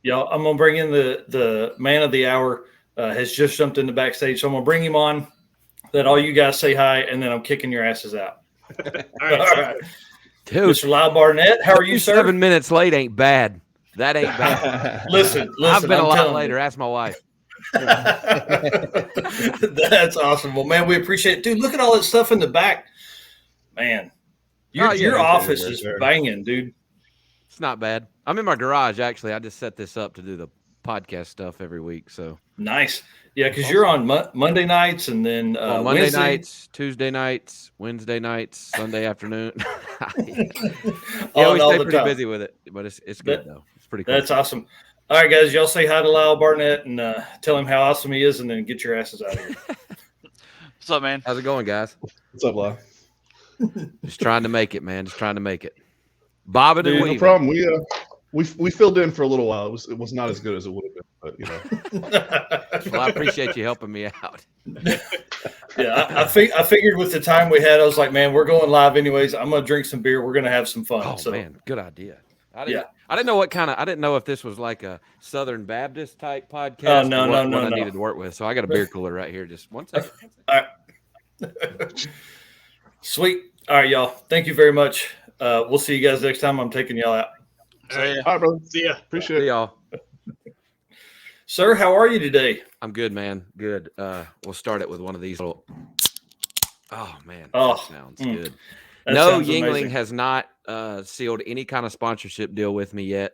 Y'all, I'm gonna bring in the man of the hour. Has just jumped in the backstage, so I'm gonna bring him on. Let all you guys say hi, and then I'm kicking your asses out. All right. Dude, Mr. Lyle Barnett, how are you, sir? 7 minutes late ain't bad. That ain't bad. Listen, I've been I'm a lot telling later. you. Ask my wife. That's awesome. Well, man, we appreciate it. Dude, look at all that stuff in the back. Man, your office is banging, dude. It's not bad. I'm in my garage, actually. I just set this up to do the podcast stuff every week. So nice. Yeah, because you're on Monday nights and then Monday Wednesday nights, Tuesday nights, Wednesday nights, Sunday afternoon. We all stay the pretty time. busy with it, but it's good, though. It's pretty cool. That's awesome. All right, guys, y'all say hi to Lyle Barnett and tell him how awesome he is, and then get your asses out of here. What's up, man? How's it going, guys? What's up, Lyle? Just trying to make it, man. Just trying to make it. Bobbing and weaving. No problem. We filled in for a little while. It was not as good as it would have been, but Well, I appreciate you helping me out. Yeah, I figured with the time we had, I was like, man, we're going live anyways. I'm gonna drink some beer. We're gonna have some fun. Oh man, good idea. I didn't know what kind of. I didn't know if this was like a Southern Baptist type podcast. No. I needed to work with. So I got a beer cooler right here. Just one second. All right. Sweet. All right, y'all. Thank you very much. We'll see you guys next time. I'm taking y'all out. All right, brother. see ya. Appreciate it. See y'all. Sir, how are you today? I'm good, man. Good. We'll start it with one of these little. Oh man, Oh, that sounds good. That No, sounds Yingling amazing. has not sealed any kind of sponsorship deal with me yet.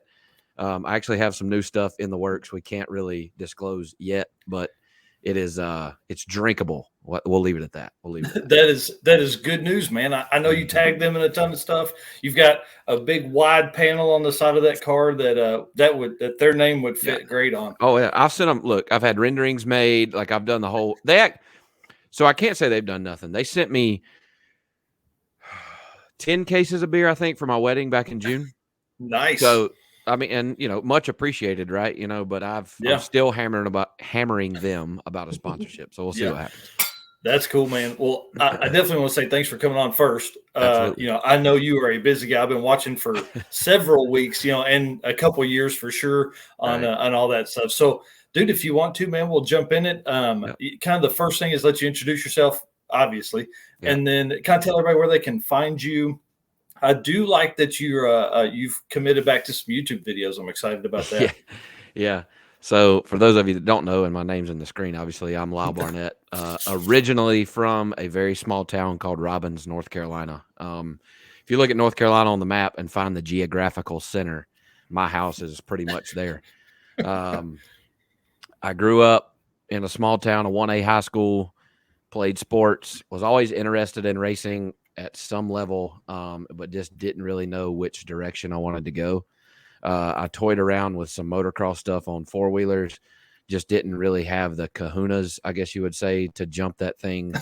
I actually have some new stuff in the works. We can't really disclose yet, but it is it's drinkable. We'll leave it at that. That is good news, man. I know you tagged them in a ton of stuff. You've got a big wide panel on the side of that car that their name would fit great on. Oh yeah, I've sent them. Look, I've had renderings made. Like I've done the whole. So I can't say they've done nothing. They sent me 10 cases of beer, I think, for my wedding back in June. Nice. So I mean, and much appreciated, right? But I'm still hammering them about a sponsorship. So we'll see what happens. That's cool, man. Well, I definitely want to say thanks for coming on first. I know you are a busy guy. I've been watching for several weeks, and a couple of years for sure on all that stuff. So, dude, if you want to, man, we'll jump in it. Kind of the first thing is let you introduce yourself, obviously, and then kind of tell everybody where they can find you. I do like that you've committed back to some YouTube videos. I'm excited about that. Yeah. So for those of you that don't know, and my name's in the screen, obviously, I'm Lyle Barnett, originally from a very small town called Robbins, North Carolina. If you look at North Carolina on the map and find the geographical center, my house is pretty much there. I grew up in a small town, a 1A high school, played sports, was always interested in racing at some level, but just didn't really know which direction I wanted to go. I toyed around with some motocross stuff on four-wheelers, just didn't really have the kahunas, I guess you would say, to jump that thing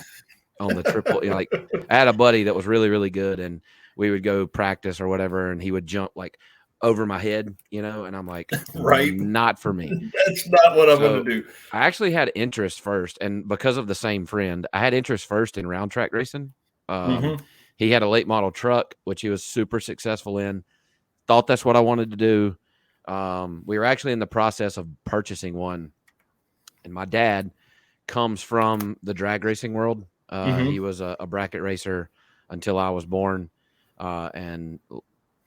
on the triple. I had a buddy that was really, really good, and we would go practice or whatever, and he would jump like over my head, and I'm like, right, not for me. That's not what I'm going to do. I actually had interest first, and because of the same friend, I had interest first in round track racing. He had a late model truck, which he was super successful in. Thought that's what I wanted to do. We were actually in the process of purchasing one, and my dad comes from the drag racing world. He was a bracket racer until I was born, and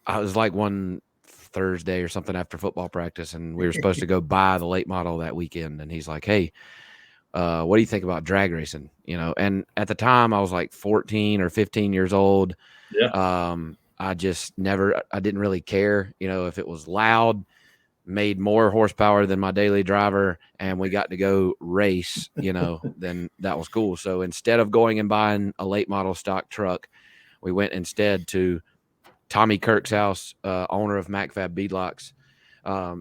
I was like one Thursday or something after football practice, and we were supposed to go buy the late model that weekend, and he's like, "Hey, what do you think about drag racing?" And at the time I was like 14 or 15 years old. I didn't really care, if it was loud, made more horsepower than my daily driver, and we got to go race, then that was cool. So instead of going and buying a late model stock truck, we went instead to Tommy Kirk's house, owner of MacFab Beadlocks,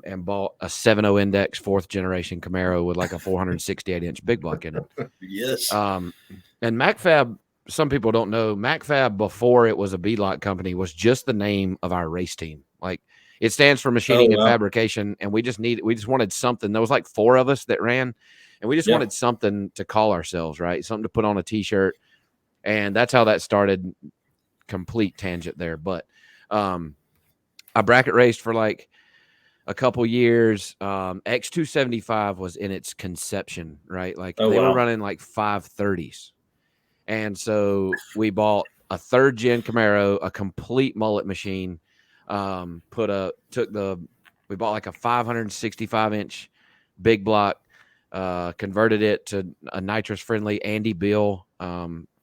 and bought a 7.0 index 4th generation Camaro with like a 468-inch big block in it. Yes. And MacFab, some people don't know, MacFab before it was a beadlock company was just the name of our race team. Like it stands for machining and fabrication, and we just wanted something. There was like 4 of us that ran, and we just wanted something to call ourselves, right? Something to put on a t-shirt, and that's how that started. Complete tangent there, but I bracket raced for like a couple years. X275 was in its conception, right? Like Oh, they were wow. running like 530s. And so we bought a third gen Camaro, a complete mullet machine. We bought like a 565-inch big block, converted it to a nitrous friendly Andy Bill.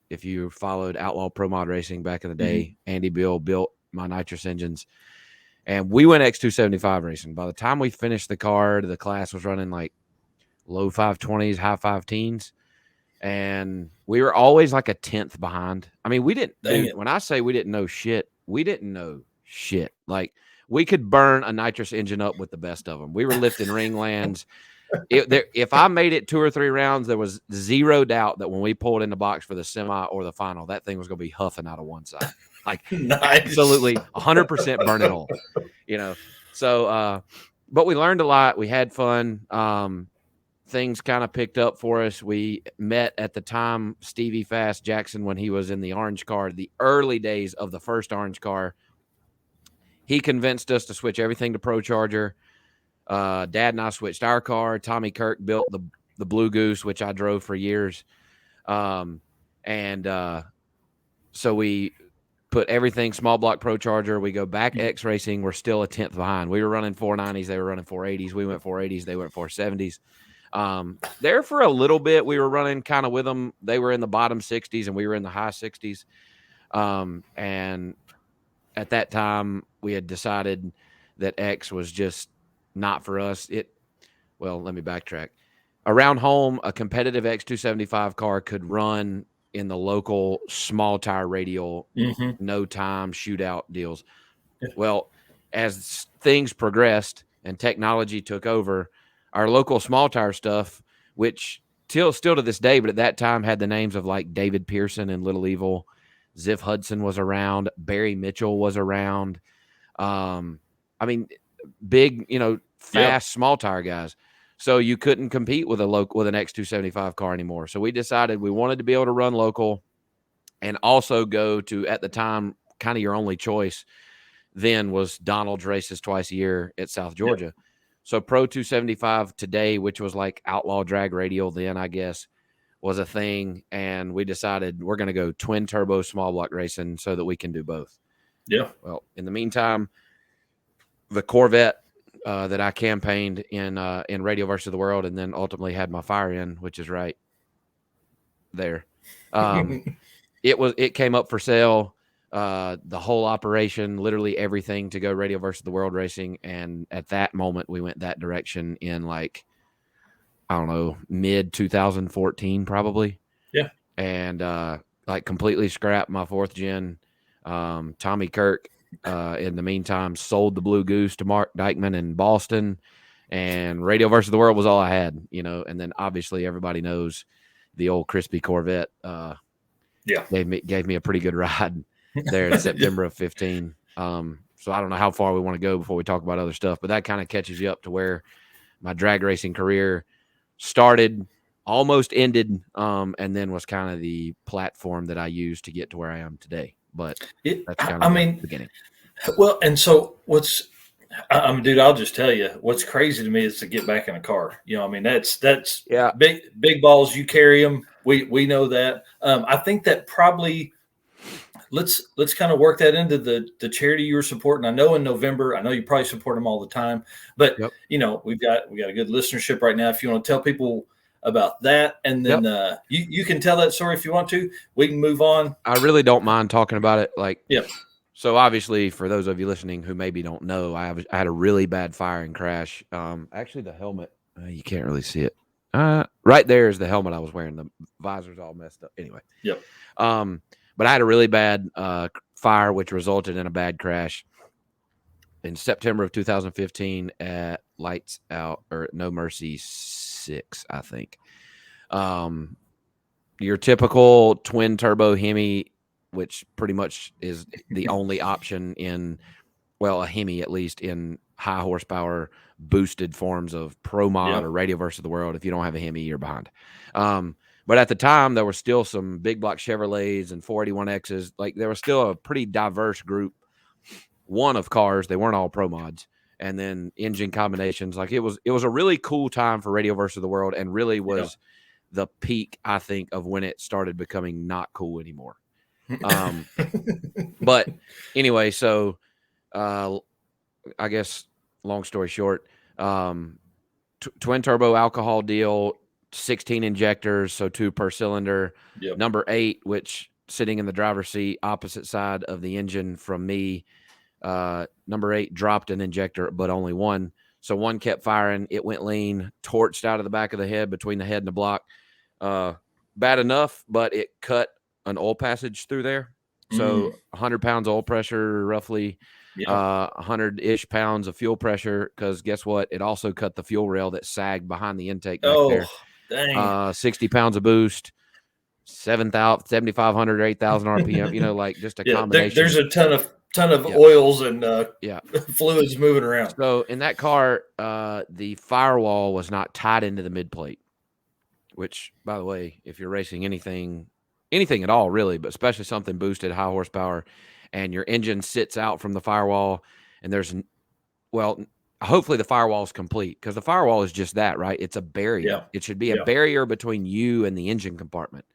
If you followed Outlaw Pro Mod Racing back in the day, Andy Bill built my nitrous engines. And we went X275 racing. By the time we finished the car, the class was running like low 520s, high 15s. And we were always like a 10th behind. I mean, when I say we didn't know shit, we didn't know shit. Like, we could burn a nitrous engine up with the best of them. We were lifting ringlands. If I made it 2 or 3 rounds, there was zero doubt that when we pulled in the box for the semi or the final, that thing was going to be huffing out of one side. Like, nice. Absolutely 100% burn it all, So, but we learned a lot. We had fun. Things kind of picked up for us. We met at the time Stevie Fast Jackson when he was in the orange car, the early days of the first orange car. He convinced us to switch everything to Pro Charger. Dad and I switched our car. Tommy Kirk built the Blue Goose, which I drove for years. So we put everything small block Pro Charger. We go back X Racing. We're still a 10th behind. We were running 490s. They were running 480s. We went 480s. They went 470s. There for a little bit, we were running kind of with them. They were in the bottom 60s and we were in the high 60s. And at that time, we had decided that X was just not for us. Let me backtrack. Around home, a competitive X275 car could run in the local small tire radial, no time shootout deals. Yeah. Well, as things progressed and technology took over, our local small tire stuff, which still to this day, but at that time had the names of like David Pearson and Little Evil, Ziff Hudson was around, Barry Mitchell was around. Big, fast small tire guys. So you couldn't compete with an X275 car anymore. So we decided we wanted to be able to run local and also go to, at the time, kind of your only choice then was Donald's races twice a year at South Georgia. Yep. So Pro 275 today, which was like outlaw drag radial then, I guess, was a thing. And we decided we're going to go twin turbo small block racing so that we can do both. Yeah. Well, in the meantime, the Corvette that I campaigned in Radio versus the World and then ultimately had my fire in, which is right there. It came up for sale. The whole operation, literally everything to go Radio versus the World racing. And at that moment, we went that direction in mid 2014, probably. Yeah. And completely scrapped my 4th gen. Tommy Kirk, in the meantime, sold the Blue Goose to Mark Dykeman in Boston, and Radio versus the World was all I had, and then obviously everybody knows the old crispy Corvette. Gave me a pretty good ride there in September of 15. So I don't know how far we want to go before we talk about other stuff, but that kind of catches you up to where my drag racing career started, almost ended, and then was kind of the platform that I used to get to where I am today. But that's kind of the beginning. Well, and so dude, I'll just tell you, what's crazy to me is to get back in a car. That's big balls. You carry them. We know that. I think that probably let's kind of work that into the charity you were supporting. I know in November, I know you probably support them all the time, but we've got a good listenership right now. If you want to tell people about that, and then you can tell that story if you want to. We can move on. I really don't mind talking about it. So obviously, for those of you listening who maybe don't know, I had a really bad fire and crash. Actually, the helmet, you can't really see it. Right there is the helmet I was wearing. The visor's all messed up. Anyway. Yep. But I had a really bad fire, which resulted in a bad crash in September of 2015 at Lights Out or No Mercy 6, I think. Your typical twin turbo Hemi, which pretty much is the only option in, a Hemi at least, in high horsepower boosted forms of Pro Mod or Radio versus the World. If you don't have a Hemi, you're behind. But at the time, there were still some big block Chevrolets and 481Xs. There was still a pretty diverse group, of cars. They weren't all Pro Mods. and then engine combinations. Like it was a really cool time for Radio versus the World, and really was the peak, I think, of when it started becoming not cool anymore. But anyway, so I guess long story short, twin turbo alcohol deal, 16 injectors, so 2 per cylinder. Number 8, which sitting in the driver's seat opposite side of the engine from me, number 8 dropped an injector, but only 1. So 1 kept firing. It went lean, torched out of the back of the head between the head and the block. Bad enough, but it cut an oil passage through there. So 100 pounds oil pressure, roughly 100-ish pounds of fuel pressure, because guess what? It also cut the fuel rail that sagged behind the intake back there. Dang. 60 pounds of boost, 7,500 or 8,000 RPM, like just a combination. There's a ton of oils and fluids moving around. So in that car, the firewall was not tied into the mid plate, which, by the way, if you're racing anything at all, really, but especially something boosted, high horsepower, and your engine sits out from the firewall, and hopefully the firewall is complete, because the firewall is just that, right? It's a barrier. It should be a barrier between you and the engine compartment.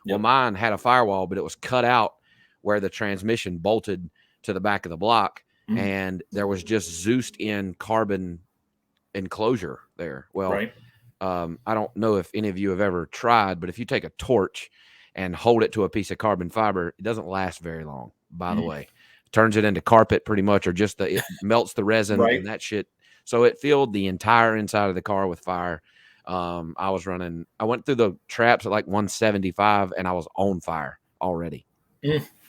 Well, mine had a firewall, but it was cut out where the transmission bolted to the back of the block, and there was just Zeused in carbon enclosure there. Well, I don't know if any of you have ever tried, but if you take a torch and hold it to a piece of carbon fiber, it doesn't last very long, by the way. It turns it into carpet pretty much, or just it melts the resin and that shit. So it filled the entire inside of the car with fire. I went through the traps at like 175, and I was on fire already.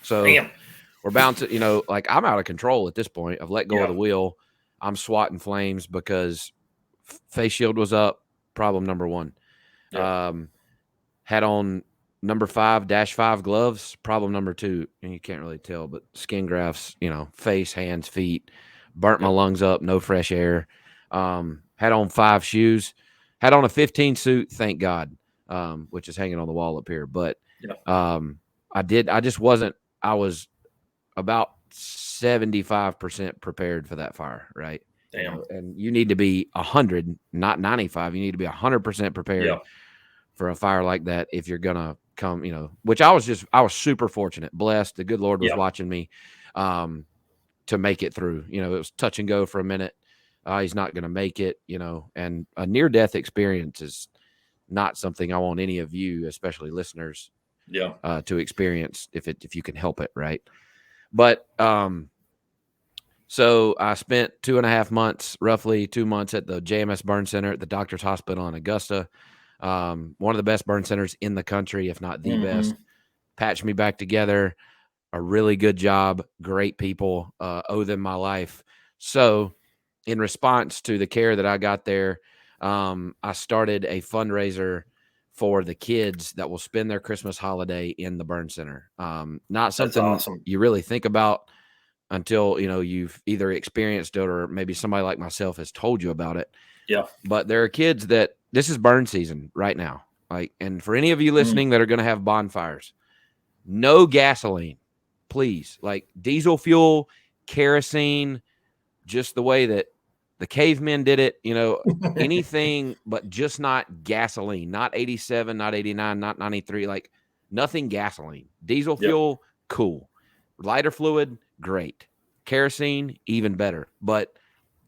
So we're bound to, I'm out of control at this point. I've let go of the wheel. I'm swatting flames because face shield was up. Problem number 1. Had on number 5-5 gloves. Problem number 2, and you can't really tell, but skin grafts, face, hands, feet, burnt my lungs up. No fresh air. Had on 5 shoes. Had on a 15 suit, thank God, which is hanging on the wall up here. But I was about 75% prepared for that fire, right? Damn. And you need to be 100, not 95. You need to be 100% prepared for a fire like that if you're going to come, which I was super fortunate, blessed. The good Lord was watching me to make it through. It was touch and go for a minute. He's not going to make it, and a near-death experience is not something I want any of you, especially listeners, to experience if you can help it, right? But so I spent 2.5 months, roughly 2 months, at the JMS Burn Center at the Doctor's Hospital in Augusta. One of the best burn centers in the country, if not the best. Patched me back together. A really good job. Great people. Owe them my life. So in response to the care that I got there, I started a fundraiser for the kids that will spend their Christmas holiday in the burn center. Not something you really think about until, you've either experienced it or maybe somebody like myself has told you about it. Yeah. But there are kids that this is burn season right now. And for any of you listening that are going to have bonfires, no gasoline, please. Diesel fuel, kerosene, just the way that the cavemen did it, anything but just not gasoline, not 87, not 89, not 93, nothing gasoline. Diesel fuel, cool. Lighter fluid, great. Kerosene, even better. But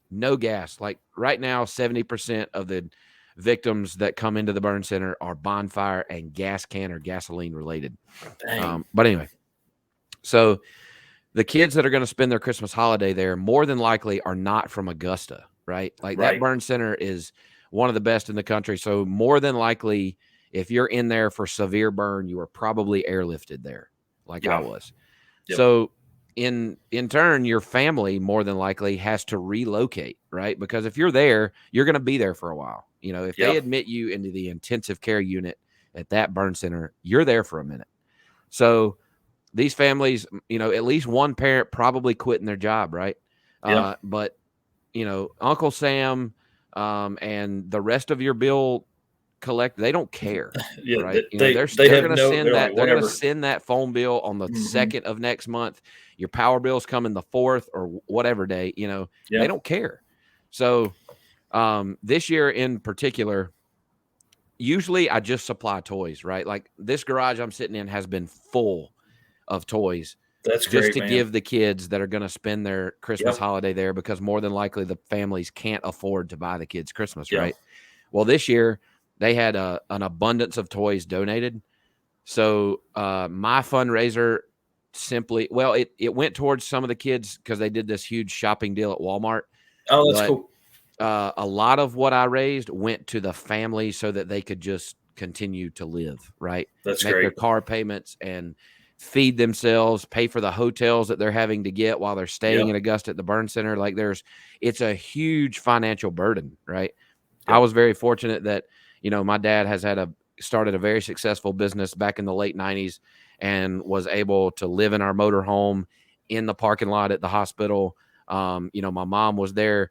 no gas. Right now, 70% of the victims that come into the burn center are bonfire and gas can or gasoline related. But anyway, so the kids that are going to spend their Christmas holiday there more than likely are not from Augusta, right? That burn center is one of the best in the country. So more than likely, if you're in there for severe burn, you are probably airlifted there I was. So in turn, your family more than likely has to relocate, right? Because if you're there, you're going to be there for a while. If they admit you into the intensive care unit at that burn center, you're there for a minute. So these families, at least one parent probably quitting their job, right? But, Uncle Sam and the rest of your bill they don't care, right? They're going to send that phone bill on the 2nd of next month. Your power bill's coming the 4th or whatever day, they don't care. So this year in particular, usually I just supply toys, right? Like this garage I'm sitting in has been full of toys. That's just great, to man. give the kids that are going to spend their Christmas holiday there, because more than likely the families can't afford to buy the kids Christmas, right? Well, this year they had an abundance of toys donated. So my fundraiser simply, well, it went towards some of the kids because they did this huge shopping deal at Walmart. Oh, that's cool. A lot of what I raised went to the family so that they could just continue to live, right? That's Make great. their car payments and feed themselves, pay for the hotels that they're having to get while they're staying in Augusta at the burn center. Like it's a huge financial burden, right? I was very fortunate that, my dad has started a very successful business back in the late 90s and was able to live in our motorhome in the parking lot at the hospital. My mom was there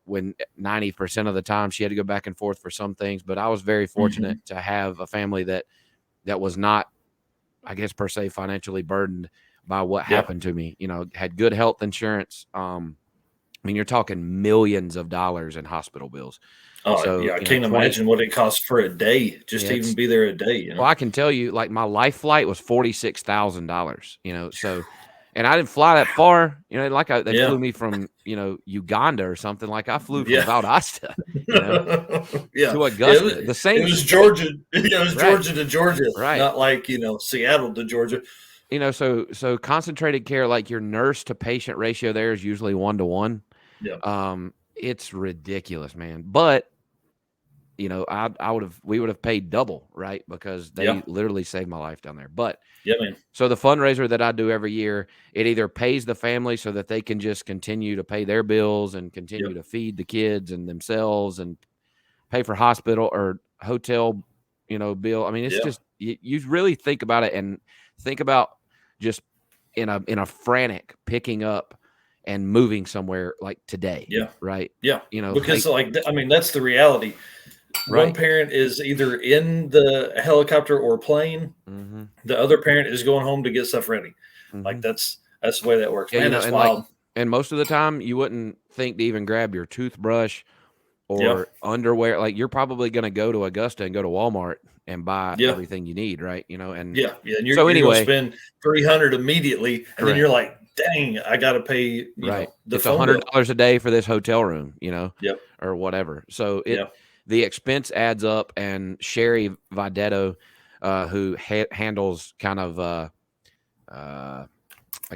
when 90% of the time she had to go back and forth for some things, but I was very fortunate to have a family that was not, I guess, per se financially burdened by what happened to me. Had good health insurance. I mean, you're talking millions of dollars in hospital bills. Oh, so, I can't imagine what it costs for a day just to even be there a day. Well, I can tell you, like my life flight was $46,000. So, and I didn't fly that far. They flew me from Uganda or something. Like I flew from Valdosta, to Augusta. The same. It was Georgia. It was right. Georgia to Georgia, right? Not like Seattle to Georgia. So concentrated care, like your nurse to patient ratio there is usually 1-to-1. Yeah. It's ridiculous, man. But we would have paid double, right? Because they literally saved my life down there. But man. So the fundraiser that I do every year, it either pays the family so that they can just continue to pay their bills and continue to feed the kids and themselves and pay for hospital or hotel, bill. I mean, it's just, you really think about it and think about just in a frantic picking up and moving somewhere like today. Yeah. Right. Yeah. Because that's the reality. One parent is either in the helicopter or plane. The other parent is going home to get stuff ready. Like that's the way that works. Man, that's wild. And most of the time you wouldn't think to even grab your toothbrush or underwear. Like you're probably going to go to Augusta and go to Walmart and buy everything you need. Right. And and you're going to spend $300 immediately. And then you're like, dang, I got to pay, the it's phone $100 a day for this hotel room, or whatever. So the expense adds up, and Sherry Videtto, who handles kind of, I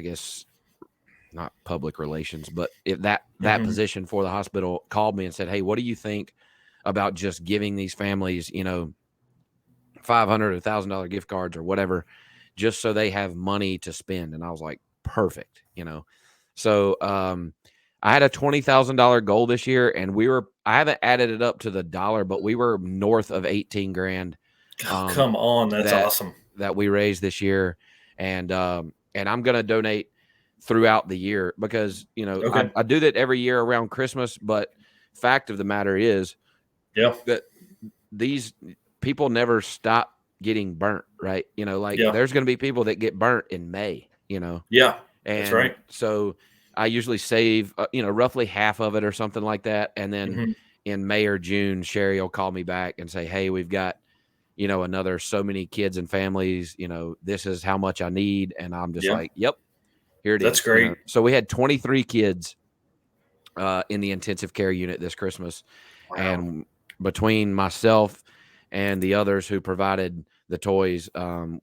guess, not public relations, but that position for the hospital, called me and said, "Hey, what do you think about just giving these families, $500 or $1,000 gift cards or whatever, just so they have money to spend?" And I was like, perfect, So I had a $20,000 goal this year, and I haven't added it up to the dollar, but we were north of $18,000. Come on, that's awesome that we raised this year, and I'm going to donate throughout the year because I do that every year around Christmas. But fact of the matter is, that these people never stop getting burnt, right? There's going to be people that get burnt in May, and that's right. So I usually save, roughly half of it or something like that. And then in May or June, Sherry will call me back and say, "Hey, we've got, another so many kids and families, this is how much I need." And I'm just like, yep, here it is. That's great. So we had 23 kids in the intensive care unit this Christmas. Wow. And between myself and the others who provided the toys,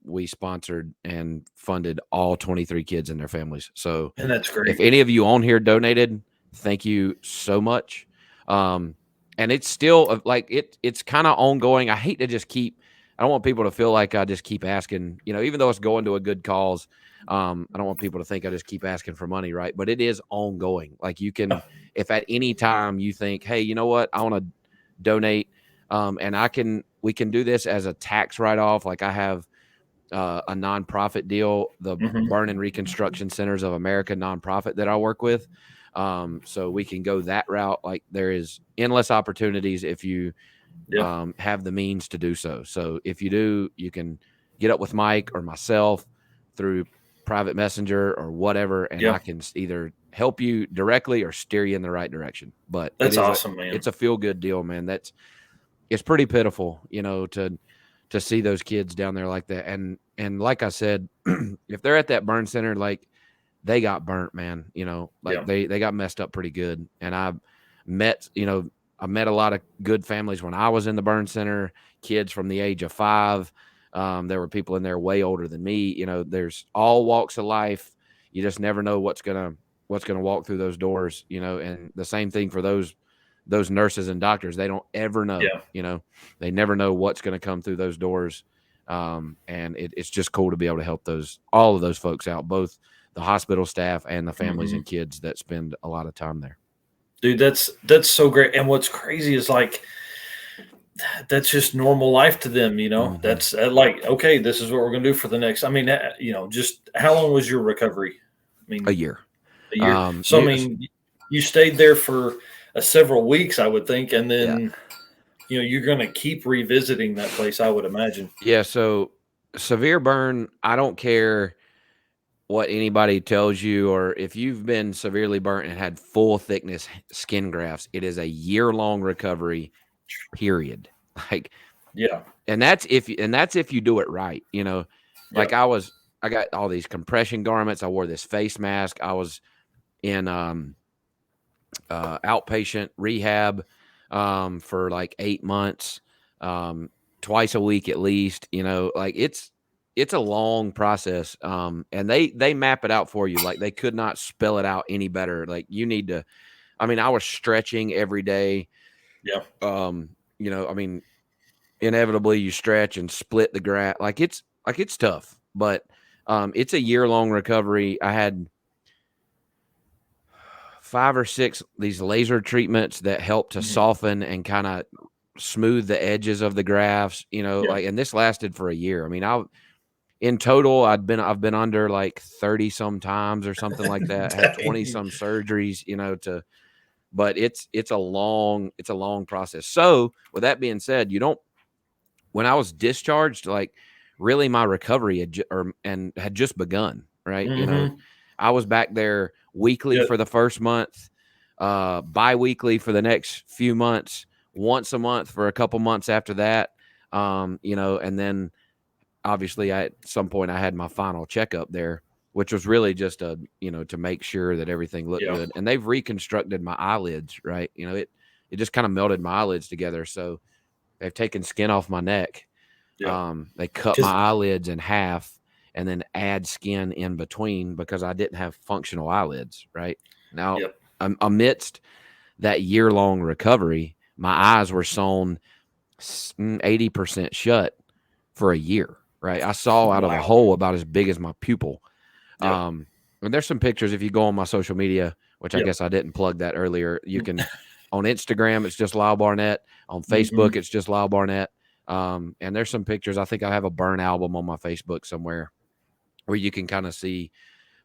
we sponsored and funded all 23 kids and their families. So, and that's great. If any of you on here donated, thank you so much. And it's still it's kind of ongoing. I hate to just I don't want people to feel like I just keep asking, even though it's going to a good cause. I don't want people to think I just keep asking for money. Right. But it is ongoing. Like you can, if at any time you think, hey, you know what, I want to donate, and we can do this as a tax write-off. Like I have a nonprofit deal, the Burn and Reconstruction Centers of America nonprofit that I work with. So we can go that route. Like there is endless opportunities if you have the means to do so. So if you do, you can get up with Mike or myself through private messenger or whatever, and I can either help you directly or steer you in the right direction. But that's awesome, man. It's a feel good deal, man. It's pretty pitiful, to see those kids down there like that. And like I said, if they're at that burn center, like they got burnt, man, they got messed up pretty good. And I met a lot of good families when I was in the burn center, kids from the age of 5. There were people in there way older than me. There's all walks of life. You just never know what's gonna walk through those doors, and the same thing for those nurses and doctors. They don't ever know, they never know what's going to come through those doors. And it's just cool to be able to help all of those folks out, both the hospital staff and the families and kids that spend a lot of time there. Dude, that's so great. And what's crazy is like, that's just normal life to them, that's like, okay, this is what we're going to do for the next, just how long was your recovery? A year. So, you stayed there for several weeks, I would think. And then, you're going to keep revisiting that place, I would imagine. Yeah. So severe burn, I don't care what anybody tells you, or if you've been severely burnt and had full thickness skin grafts, it is a year-long recovery, period. Like, yeah. And that's if you do it right, like I got all these compression garments. I wore this face mask. I was in outpatient rehab for like 8 months, twice a week at least. Like it's a long process. And they map it out for you. Like they could not spell it out any better. Like you need to. I was stretching every day. Yeah. Inevitably you stretch and split the graft. Like it's tough, but it's a year-long recovery. I had 5 or 6 these laser treatments that help to soften and kind of smooth the edges of the grafts, and this lasted for a year. In total, I've been under like 30 some times or something like that. I had 20 some surgeries, but it's a long process. So with that being said, when I was discharged, like really my recovery had just begun, right? I was back there weekly for the first month, bi-weekly for the next few months, once a month for a couple months after that. And then obviously at some point I had my final checkup there, which was really just to make sure that everything looked good. And they've reconstructed my eyelids, right? It just kind of melted my eyelids together. So they've taken skin off my neck. They cut my eyelids in half and then add skin in between because I didn't have functional eyelids, right? Now, amidst that year-long recovery, my eyes were sewn 80% shut for a year, right? I saw out of a hole about as big as my pupil. And there's some pictures if you go on my social media, which I guess I didn't plug that earlier. You can on Instagram, it's just Lyle Barnett. On Facebook, it's just Lyle Barnett. And there's some pictures. I think I have a burn album on my Facebook somewhere where you can kind of see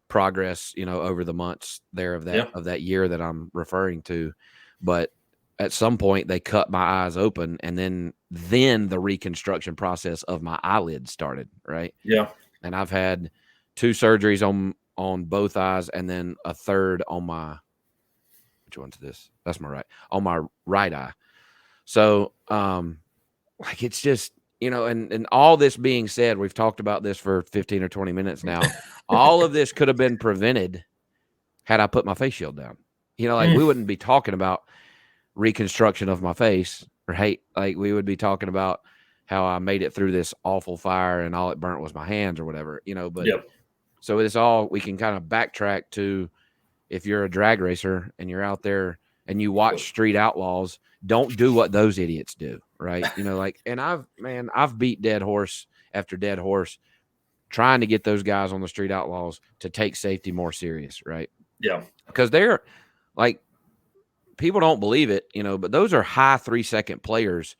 progress, over the months there of that year that I'm referring to. But at some point they cut my eyes open and then the reconstruction process of my eyelids started. Right. Yeah. And I've had 2 surgeries on both eyes and then a third on which one's this? That's on my right eye. So, like, it's just, and all this being said, we've talked about this for 15 or 20 minutes now. All of this could have been prevented had I put my face shield down. We wouldn't be talking about reconstruction of my face, right? Like we would be talking about how I made it through this awful fire and all it burnt was my hands or whatever, but so it's all, we can kind of backtrack to if you're a drag racer and you're out there and you watch Street Outlaws, don't do what those idiots do, right? And I've beat dead horse after dead horse trying to get those guys on the Street Outlaws to take safety more serious, right? Yeah. Because they're like, people don't believe it, but those are high 3-second players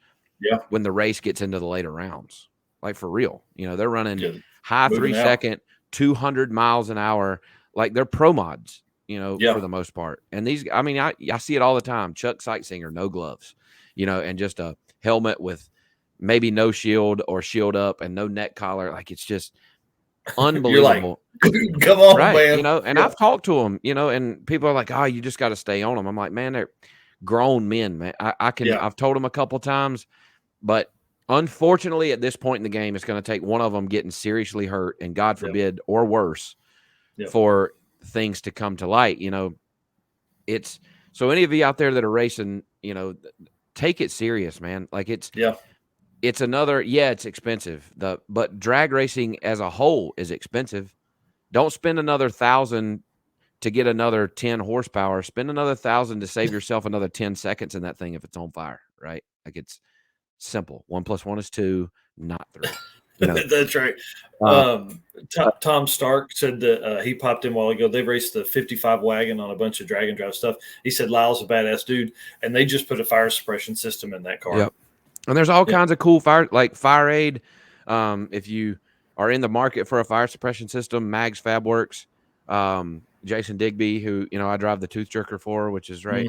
when the race gets into the later rounds. Like for real. They're running high 3-second, 200 miles an hour. Like they're pro mods. For the most part. And these, I see it all the time. Chuck Sightseer, no gloves, and just a helmet with maybe no shield or shield up and no neck collar. Like it's just, unbelievable. Come on, Right, man. you know, and I've talked to them, you know, and people are like, "Oh, you just got to stay on them." I'm like, "Man, they're grown men, man. I can." I've told them a couple times, but unfortunately, at this point in the game, it's going to take one of them getting seriously hurt, and God forbid, or worse, for things to come to light. You know, it's so any of you out there that are racing, you know, take it serious, man. Like it's another. Yeah, it's expensive. But drag racing as a whole is expensive. Don't spend another $1,000 to get another 10 horsepower. Spend another $1,000 to save yourself another 10 seconds in that thing if it's on fire, right? Like it's simple. 1 + 1 is 2, not 3. You know? That's right. Tom Stark said that he popped in a while ago. They raced the 55 wagon on a bunch of drag and drive stuff. He said Lyle's a badass dude, and they just put a fire suppression system in that car. Yep. And there's all kinds of cool fire aid. If you are in the market for a fire suppression system, Mags Fabworks, Jason Digby, who, you know, I drive the tooth jerker for, which is right,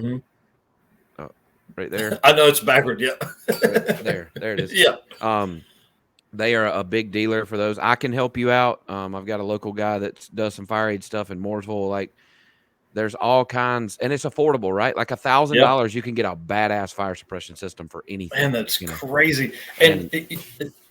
right there. I know it's backward. Yeah. Right there it is. Yeah. They are a big dealer for those. I can help you out. I've got a local guy that does some fire aid stuff in Mooresville. Like there's all kinds, and it's affordable, right? Like $1,000, you can get a badass fire suppression system for anything. Man, that's crazy. And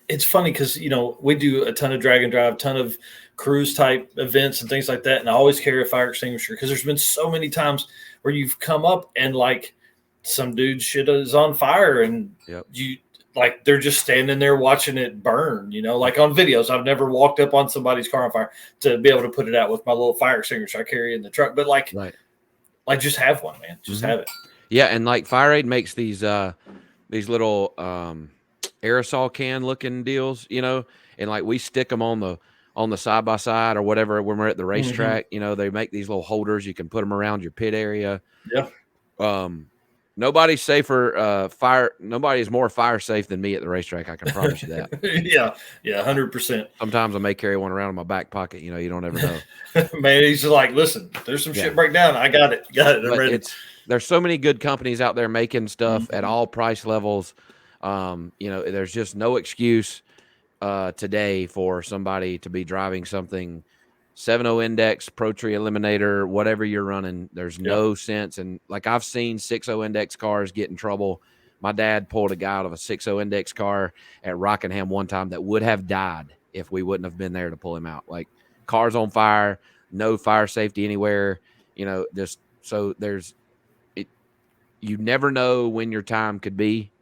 it's funny because, you know, we do a ton of drag and drive, ton of cruise type events and things like that. And I always carry a fire extinguisher because there's been so many times where you've come up and like some dude's shit is on fire and you like they're just standing there watching it burn, you know, like on videos. I've never walked up on somebody's car on fire to be able to put it out with my little fire extinguisher I carry in the truck. But like just have one, man. Just have it. Yeah, and like Fire Aid makes these little aerosol can looking deals, you know, and like we stick them on the side by side or whatever when we're at the racetrack. You know, they make these little holders. You can put them around your pit area. Nobody's safer. Nobody is more fire safe than me at the racetrack. I can promise you that. Yeah, 100%. Sometimes I may carry one around in my back pocket. You know, you don't ever know. Man, he's just like, listen, there's some shit break down. I got it. I'm ready. There's so many good companies out there making stuff at all price levels. You know, there's just no excuse today for somebody to be driving something 7.0 index, Pro Tree Eliminator, whatever you're running. There's no sense. And like I've seen 6.0 index cars get in trouble. My dad pulled a guy out of a 6.0 index car at Rockingham one time that would have died if we wouldn't have been there to pull him out. Like cars on fire, no fire safety anywhere. You know, just so you never know when your time could be.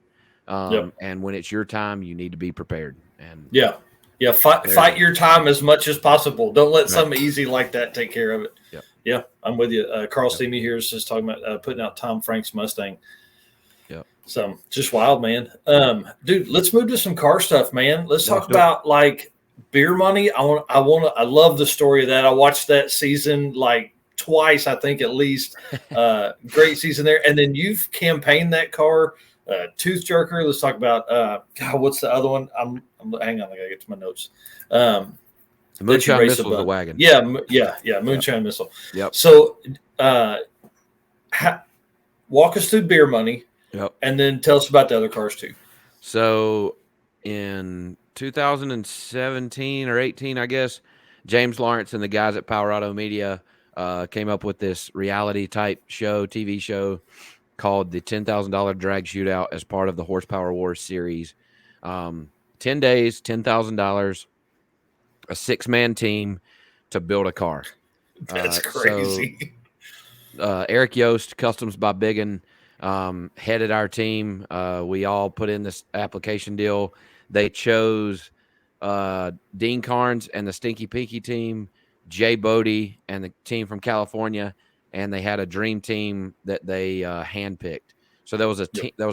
And when it's your time, you need to be prepared. And fight your time as much as possible. Don't let something easy like that take care of it. Yeah, I'm with you. Carl Steamy here is just talking about putting out Tom Frank's Mustang. So just wild, man. Dude, let's move to some car stuff, man. Let's talk about like beer money. I love the story of that. I watched that season like twice, I think at least. Great season there. And then you've campaigned that car. Tooth jerker. Let's talk about God. What's the other one? Hang on. I gotta get to my notes. Moonshine Missile, the wagon. Yeah. Moonshine Missile. Yep. So, walk us through beer money. Yep. And then tell us about the other cars too. So, in 2017 or 18, I guess, James Lawrence and the guys at Power Auto Media came up with this reality type TV show called the $10,000 Drag Shootout as part of the Horsepower Wars series. 10 days, $10,000, a 6-man team to build a car. That's crazy. So, Eric Yost, Customs by Biggin, headed our team. We all put in this application deal. They chose Dean Carnes and the Stinky Pinky team, Jay Bodie and the team from California, and they had a dream team that they handpicked. So there was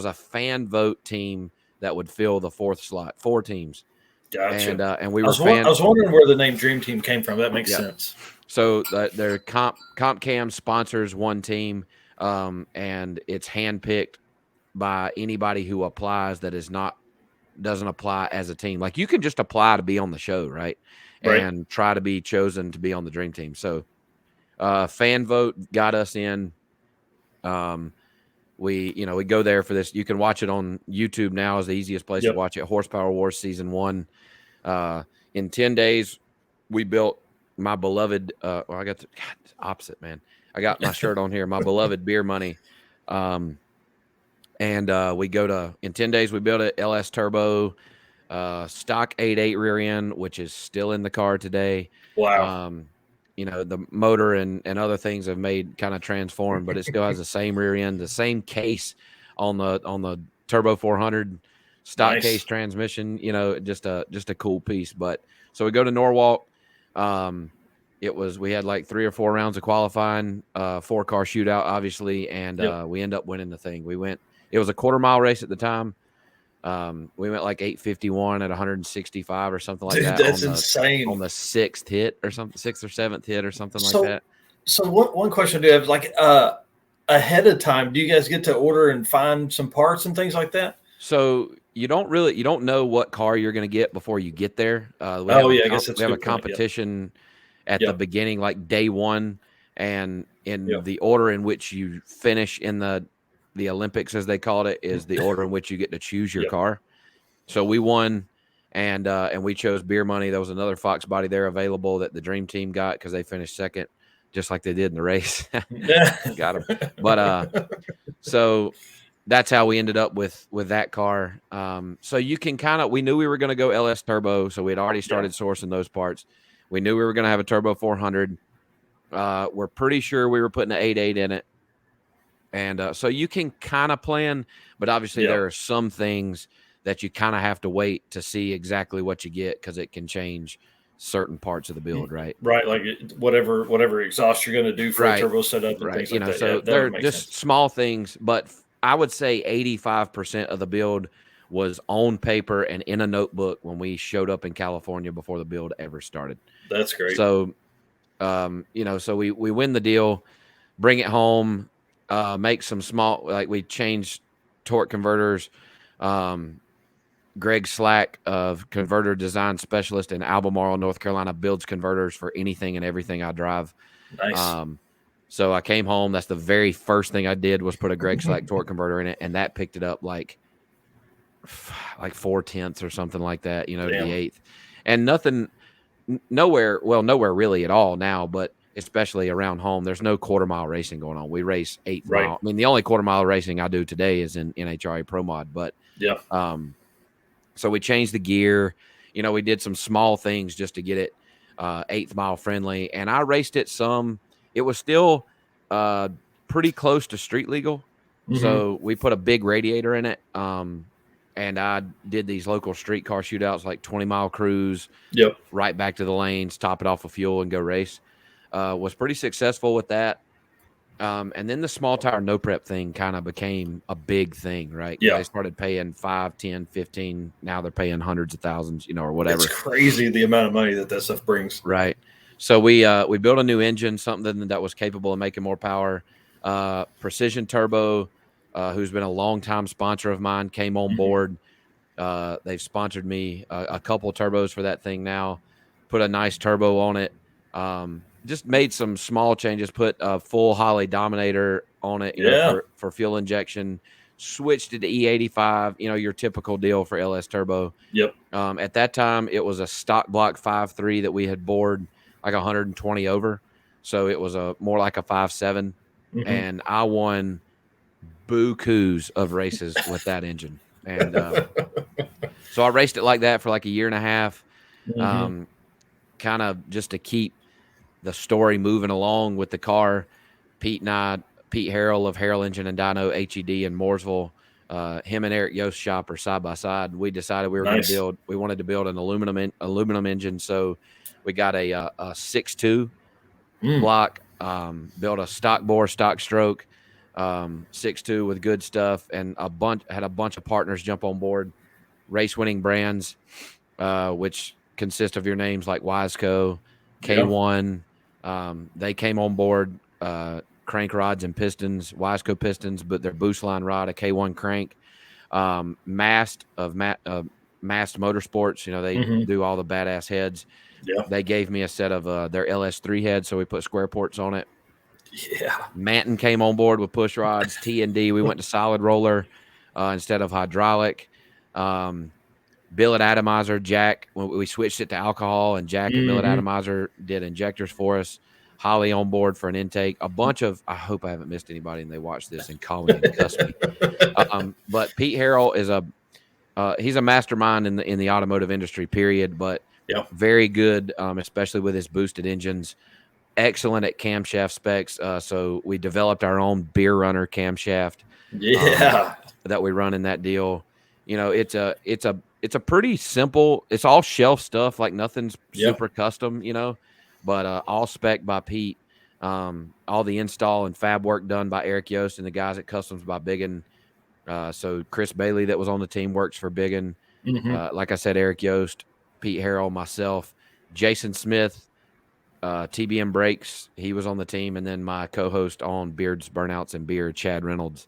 a fan vote team that would fill the 4th slot, 4 teams. Gotcha. And we were I was wondering where the name Dream Team came from. That makes sense. So their Comp Cam sponsors one team, and it's handpicked by anybody who applies that doesn't apply as a team. Like you can just apply to be on the show, right? And try to be chosen to be on the dream team. So fan vote got us in. We go there for this. You can watch it on YouTube now is the easiest place to watch it. Horsepower Wars Season 1. In 10 days, we built my beloved. I got the opposite, man. I got my shirt on here. My beloved Beer Money. And we go to in 10 days. We built it LS Turbo, stock 8.8 rear end, which is still in the car today. Wow. The motor and other things have made kind of transformed, but it still has the same rear end, the same case on the Turbo 400 stock Nice. case transmission. Just a cool piece. But so we go to Norwalk. We had like 3 or 4 rounds of qualifying, 4-car shootout, obviously, and we end up winning the thing. It was a quarter-mile race at the time. We went like 8:51 at 165 or something like that. That's insane. On the 6th hit or something, 6th or 7th hit or something like that. So one question I do have, like, ahead of time, do you guys get to order and find some parts and things like that? So you don't know what car you're going to get before you get there. I guess that's we have a good point, competition at the beginning, like day one, and in the order in which you finish in the Olympics, as they called it, is the order in which you get to choose your car. So we won, and we chose Beer Money. There was another Fox body there available that the Dream Team got because they finished second, just like they did in the race. Got them. But so that's how we ended up with that car. So you can we knew we were going to go LS Turbo, so we had already started sourcing those parts. We knew we were going to have a Turbo 400. We're pretty sure we were putting an 8.8 in it. And so you can kind of plan, but obviously there are some things that you kind of have to wait to see exactly what you get because it can change certain parts of the build, right? Right, like whatever exhaust you're going to do for a turbo setup and things like that. So they're just small things, but I would say 85% of the build was on paper and in a notebook when we showed up in California before the build ever started. That's great. So, so we win the deal, bring it home. Make some small, like we changed torque converters. Greg Slack, of converter design specialist in Albemarle, North Carolina, builds converters for anything and everything I drive. Nice. So I came home. That's the very first thing I did was put a Greg Slack torque converter in it, and that picked it up like 4/10 or something like that, to the 8th. And nowhere really at all now, but especially around home, there's no quarter-mile racing going on. We race 8th mile. I mean, the only quarter-mile racing I do today is in NHRA Pro Mod. But so we changed the gear. We did some small things just to get it 8th mile friendly. And I raced it some. It was still pretty close to street legal. Mm-hmm. So we put a big radiator in it. And I did these local street car shootouts, like 20-mile cruise. Right back to the lanes, top it off of fuel, and go race. Was pretty successful with that. And then the small tire no prep thing kind of became a big thing, right? They started paying 5, 10, 15. Now they're paying hundreds of thousands, or whatever. It's crazy the amount of money that stuff brings. Right. So we built a new engine, something that was capable of making more power. Precision Turbo, who's been a long-time sponsor of mine, came on board. They've sponsored me a couple turbos for that thing now. Put a nice turbo on it. Just made some small changes, put a full Holley Dominator on it for fuel injection, switched it to E85, your typical deal for LS Turbo. At that time, it was a stock block 5.3 that we had bored like 120 over. So it was more like a 5.7. And I won bukus of races with that engine. And so I raced it like that for like a year and a half, kind of just to keep the story moving along with the car. Pete Harrell of Harrell Engine and Dyno HED in Mooresville, him and Eric Yost's shop are side by side. We decided we wanted to build an aluminum engine. So we got a 6.2 block, built a stock bore, stock stroke, 6.2 with good stuff, and had a bunch of partners jump on board, race winning brands, which consist of your names like Wiseco, K1. They came on board, crank rods and pistons, Wiseco pistons, but their boost line rod, a K1 crank, Mast Motorsports. They do all the badass heads. They gave me a set of their LS3 heads, so we put square ports on it. Manton came on board with push rods, T&D. We went to solid roller instead of hydraulic. Billet Atomizer, Jack, when we switched it to alcohol, and Jack and Billet Atomizer did injectors for us. Holly on board for an intake. A bunch of, I hope I haven't missed anybody and they watch this and call me and cuss me. But Pete Harrell is he's a mastermind in the automotive industry, period. But very good, especially with his boosted engines. Excellent at camshaft specs. So we developed our own beer runner camshaft. That we run in that deal. You know, it's a pretty simple. It's all shelf stuff. Like nothing's super custom. You know, but all spec by Pete. All the install and fab work done by Eric Yost and the guys at Customs by Biggin. So Chris Bailey that was on the team works for Biggin. Like I said, Eric Yost, Pete Harrell, myself, Jason Smith, TBM Brakes. He was on the team, and then my co-host on Beards, Burnouts, and Beer, Chad Reynolds.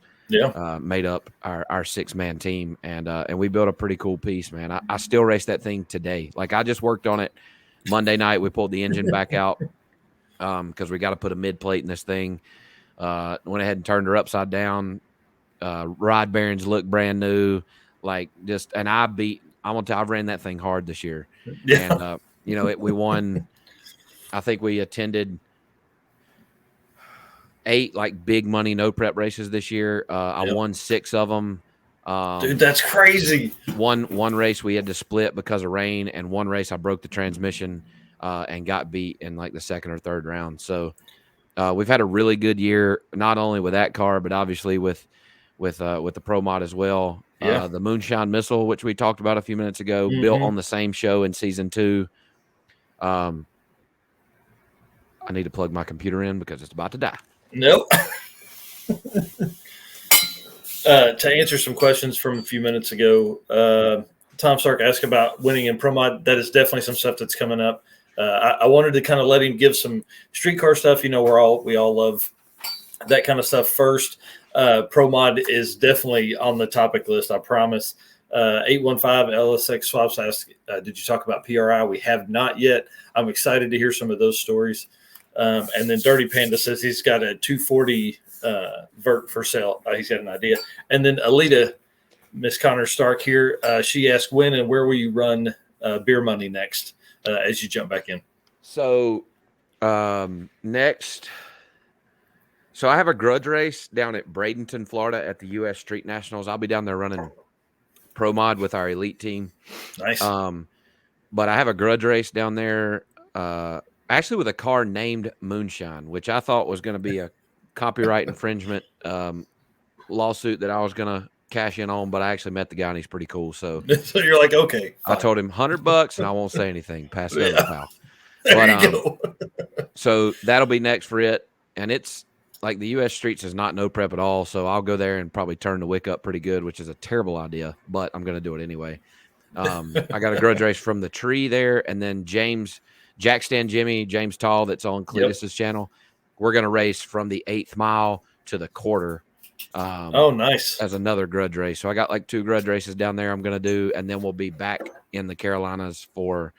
Made up our 6-man team, and we built a pretty cool piece, man. I still race that thing today. Like I just worked on it Monday night. We pulled the engine back out because we got to put a mid plate in this thing. Went ahead and turned her upside down. Rod bearings look brand new. Like just, and I'm gonna tell you, I've ran that thing hard this year. And you know, we won. I think we attended 8 like big money no prep races this year. I won 6 of them. Dude, that's crazy. One race we had to split because of rain, and one race I broke the transmission and got beat in like the second or third round. So we've had a really good year, not only with that car, but obviously with the Pro Mod as well. The Moonshine Missile, which we talked about a few minutes ago, built on the same show in season 2. I need to plug my computer in because it's about to die. Nope. To answer some questions from a few minutes ago, Tom Stark asked about winning in Pro Mod. That is definitely some stuff that's coming up. I wanted to kind of let him give some street car stuff. You know, we all love that kind of stuff first. Pro Mod is definitely on the topic list, I promise. 815 LSX Swaps asked, did you talk about PRI? We have not yet. I'm excited to hear some of those stories. And then Dirty Panda says he's got a 240 vert for sale. He's got an idea. And then Alita, Miss Connor Stark here, she asked when and where will you run Beer Money next as you jump back in? So next, so I have a grudge race down at Bradenton, Florida at the U.S. Street Nationals. I'll be down there running Pro Mod with our elite team. Nice. But I have a grudge race down there actually with a car named Moonshine, which I thought was going to be a copyright infringement lawsuit that I was going to cash in on, but I actually met the guy and he's pretty cool. So you're like, okay, fine. I told him $100 and I won't say anything. Pass it over, pal. There you go. So that'll be next for it. And it's like the U.S. Streets is not no prep at all. So I'll go there and probably turn the wick up pretty good, which is a terrible idea, but I'm going to do it anyway. I got a grudge race from the tree there. And then Jack Stan Jimmy, James Tall, that's on Cletus's channel. We're going to race from the 8th mile to the quarter. Nice. As another grudge race. So I got like 2 grudge races down there I'm going to do, and then we'll be back in the Carolinas for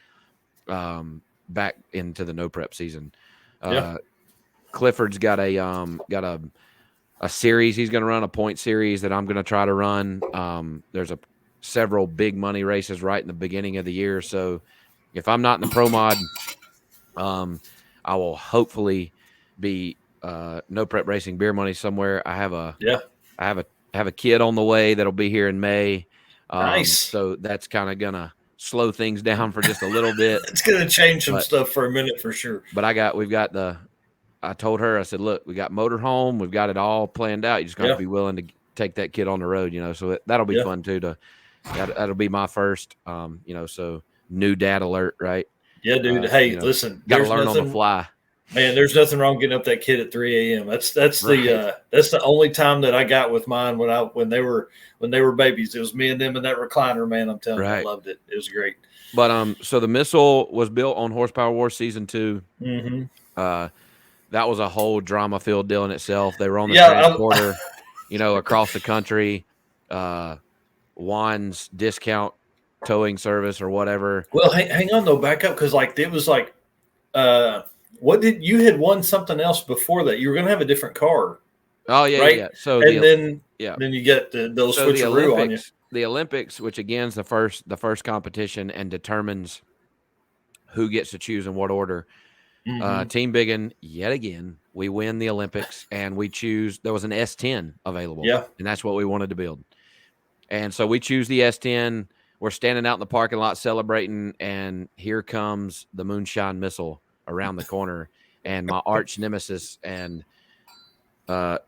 back into the no prep season. Clifford's got a series he's going to run, a point series that I'm going to try to run. There's several big money races right in the beginning of the year. So if I'm not in the Pro Mod, I will hopefully be no prep racing Beer Money somewhere. I have a kid on the way that'll be here in May. Nice. So that's kind of gonna slow things down for just a little bit. It's gonna change some stuff for a minute for sure. But I told her, I said, look, we got motorhome, we've got it all planned out. You just gotta be willing to take that kid on the road, you know. So that'll be fun too. That'll be my first, you know. So new dad alert, right? Yeah, dude. Hey, listen, got to learn on the fly. Man, there's nothing wrong getting up that kid at 3 a.m. That's the only time that I got with mine when they were babies. It was me and them in that recliner, man. I'm telling you, I loved it. It was great. But so the Missile was built on Horsepower Wars season 2. That was a whole drama-filled deal in itself. They were on the transporter, you know, across the country. Juan's discount towing service or whatever. Well, hang on though, back up, because like it was like, you had won something else before that? You were going to have a different car. Oh yeah, right? yeah. So then you get those switcheroo on you. the Olympics, which again is the first competition and determines who gets to choose in what order. Team Biggin, yet again, we win the Olympics and we choose. There was an S10 available, and that's what we wanted to build. And so we choose the S10. We're standing out in the parking lot celebrating, and here comes the Moonshine Missile around the corner, and my arch nemesis. And I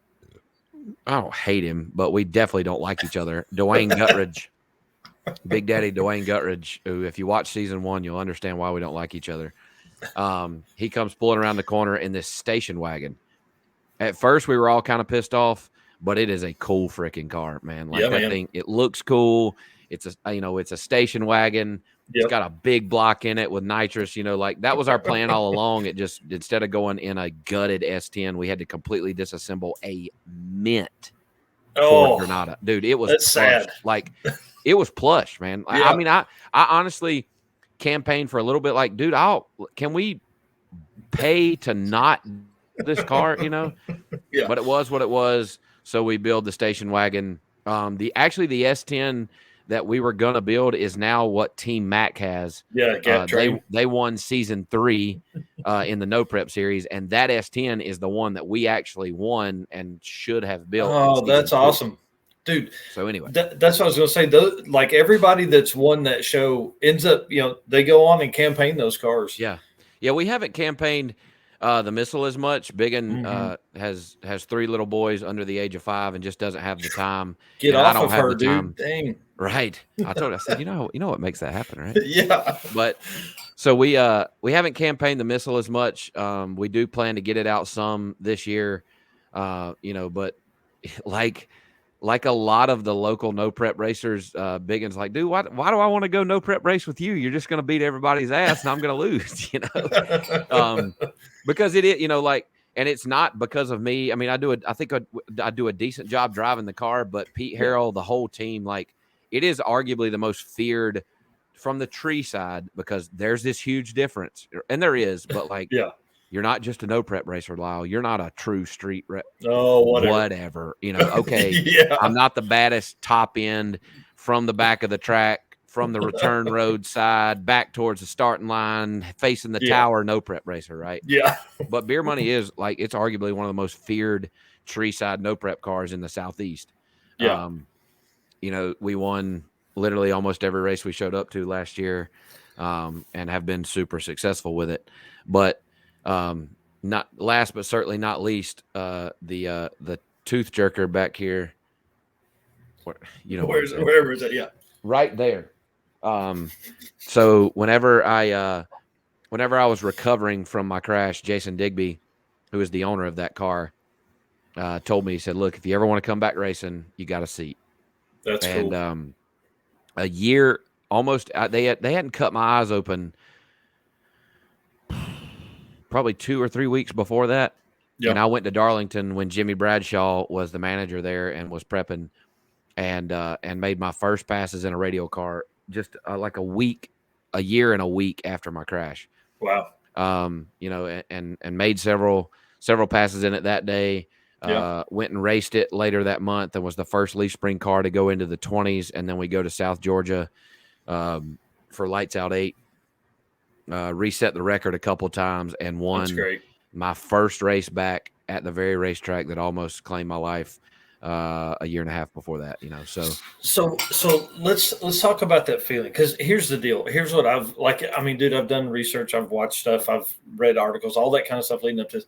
don't hate him, but we definitely don't like each other. Dwayne Guttridge, Big Daddy Dwayne Guttridge, who, if you watch season 1, you'll understand why we don't like each other. He comes pulling around the corner in this station wagon. At first, we were all kind of pissed off, but it is a cool freaking car, man. Like that thing, it looks cool. It's a station wagon. It's got a big block in it with nitrous. Like that was our plan all along. It just, instead of going in a gutted S10, we had to completely disassemble a mint Ford Granada. Dude, it was that's plush. sad. Like it was plush, man. I mean, I honestly campaigned for a little bit. Like, dude, can we pay to not this car? But it was what it was. So we build the station wagon. The S10 that we were gonna build is now what Team Mac has. They won season 3 in the No Prep series, and that S10 is the one that we actually won and should have built. Oh, that's awesome, dude. So anyway, that's what I was gonna say. Like everybody that's won that show ends up, they go on and campaign those cars. Yeah. We haven't campaigned the Missile as much. Biggin has 3 little boys under the age of 5 and just doesn't have the time. Get off of her, dude. Dang. Right. I said, you know what makes that happen, right? Yeah. But so we haven't campaigned the Missile as much. We do plan to get it out some this year. But like a lot of the local no prep racers, Biggin's like, dude, why do I want to go no prep race with you? You're just going to beat everybody's ass and I'm going to lose, because it is, and it's not because of me. I mean, I think I do a decent job driving the car, but Pete Harrell, the whole team, like it is arguably the most feared from the tree side because there's this huge difference, and there is, but like, you're not just a no prep racer, Lyle. You're not a true street rep. Oh, whatever. Okay. I'm not the baddest top end from the back of the track, from the return road side, back towards the starting line, facing the tower, no prep racer, right? Yeah. But Beer Money is like, it's arguably one of the most feared tree side no prep cars in the Southeast. Yeah. We won literally almost every race we showed up to last year, and have been super successful with it. But not last, but certainly not least, the tooth jerker back here. Wherever is it? Yeah. Right there. So whenever I was recovering from my crash, Jason Digby, who is the owner of that car, told me, he said, look, if you ever want to come back racing, you got a seat. That's cool. And A year almost, they hadn't cut my eyes open probably 2 or 3 weeks before that. Yep. And I went to Darlington when Jimmy Bradshaw was the manager there and was prepping, and made my first passes in a radio car just like a year and a week after my crash. Wow. And made several passes in it that day. Went and raced it later that month and was the first Leaf Spring car to go into the 20s. And then we go to South Georgia for Lights Out 8. Reset the record a couple times and won my first race back at the very racetrack that almost claimed my life a year and a half before that. So let's talk about that feeling, because here's the deal. Here's what I've dude, I've done research, I've watched stuff, I've read articles, all that kind of stuff leading up to this.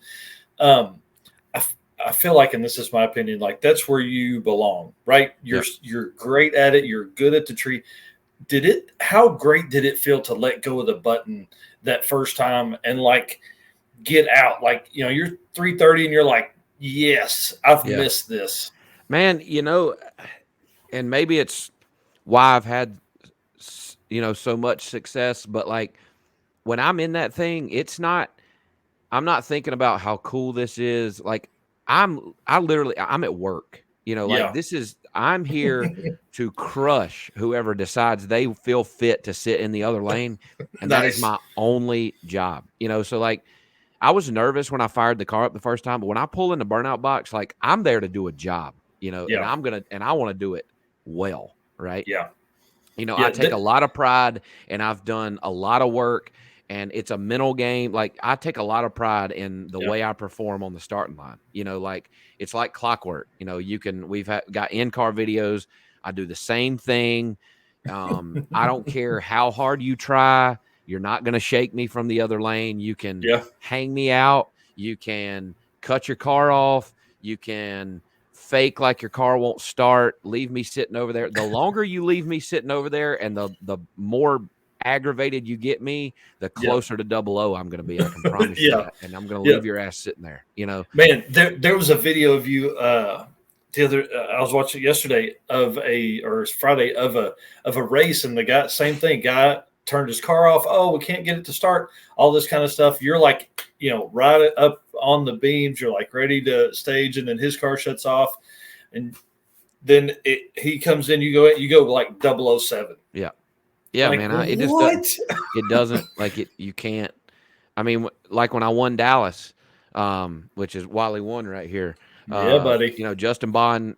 I feel like, and this is my opinion, like that's where you belong, right? You're great at it. You're good at the tree. How great did it feel to let go of the button that first time and like get out? Like, you're 330 and you're like, yes, I've missed this, man, and maybe it's why I've had, so much success, but like when I'm in that thing, I'm not thinking about how cool this is. Like I'm at work, I'm here to crush whoever decides they feel fit to sit in the other lane. And that is my only job, so like I was nervous when I fired the car up the first time, but when I pull in the burnout box, like I'm there to do a job, and I want to do it well. right? Yeah. I take a lot of pride, and I've done a lot of work, and it's a mental game. Like, I take a lot of pride in the way I perform on the starting line. Like, it's like clockwork. We've got in-car videos. I do the same thing. I don't care how hard you try. You're not going to shake me from the other lane. You can hang me out. You can cut your car off. You can fake like your car won't start, leave me sitting over there. The longer you leave me sitting over there and the more aggravated you get me, the closer to 00 I'm going to be. I can promise you that. And I'm going to leave your ass sitting there, Man, there was a video of you I was watching yesterday or Friday of a race, and the guy turned his car off. Oh, we can't get it to start, all this kind of stuff. You're like, right up on the beams, you're like ready to stage, and then his car shuts off, and then he comes in, you go like 007. Yeah, like, man. It doesn't like it. You can't. I mean, like when I won Dallas, which is Wally 1 right here. Yeah, buddy. Justin Bond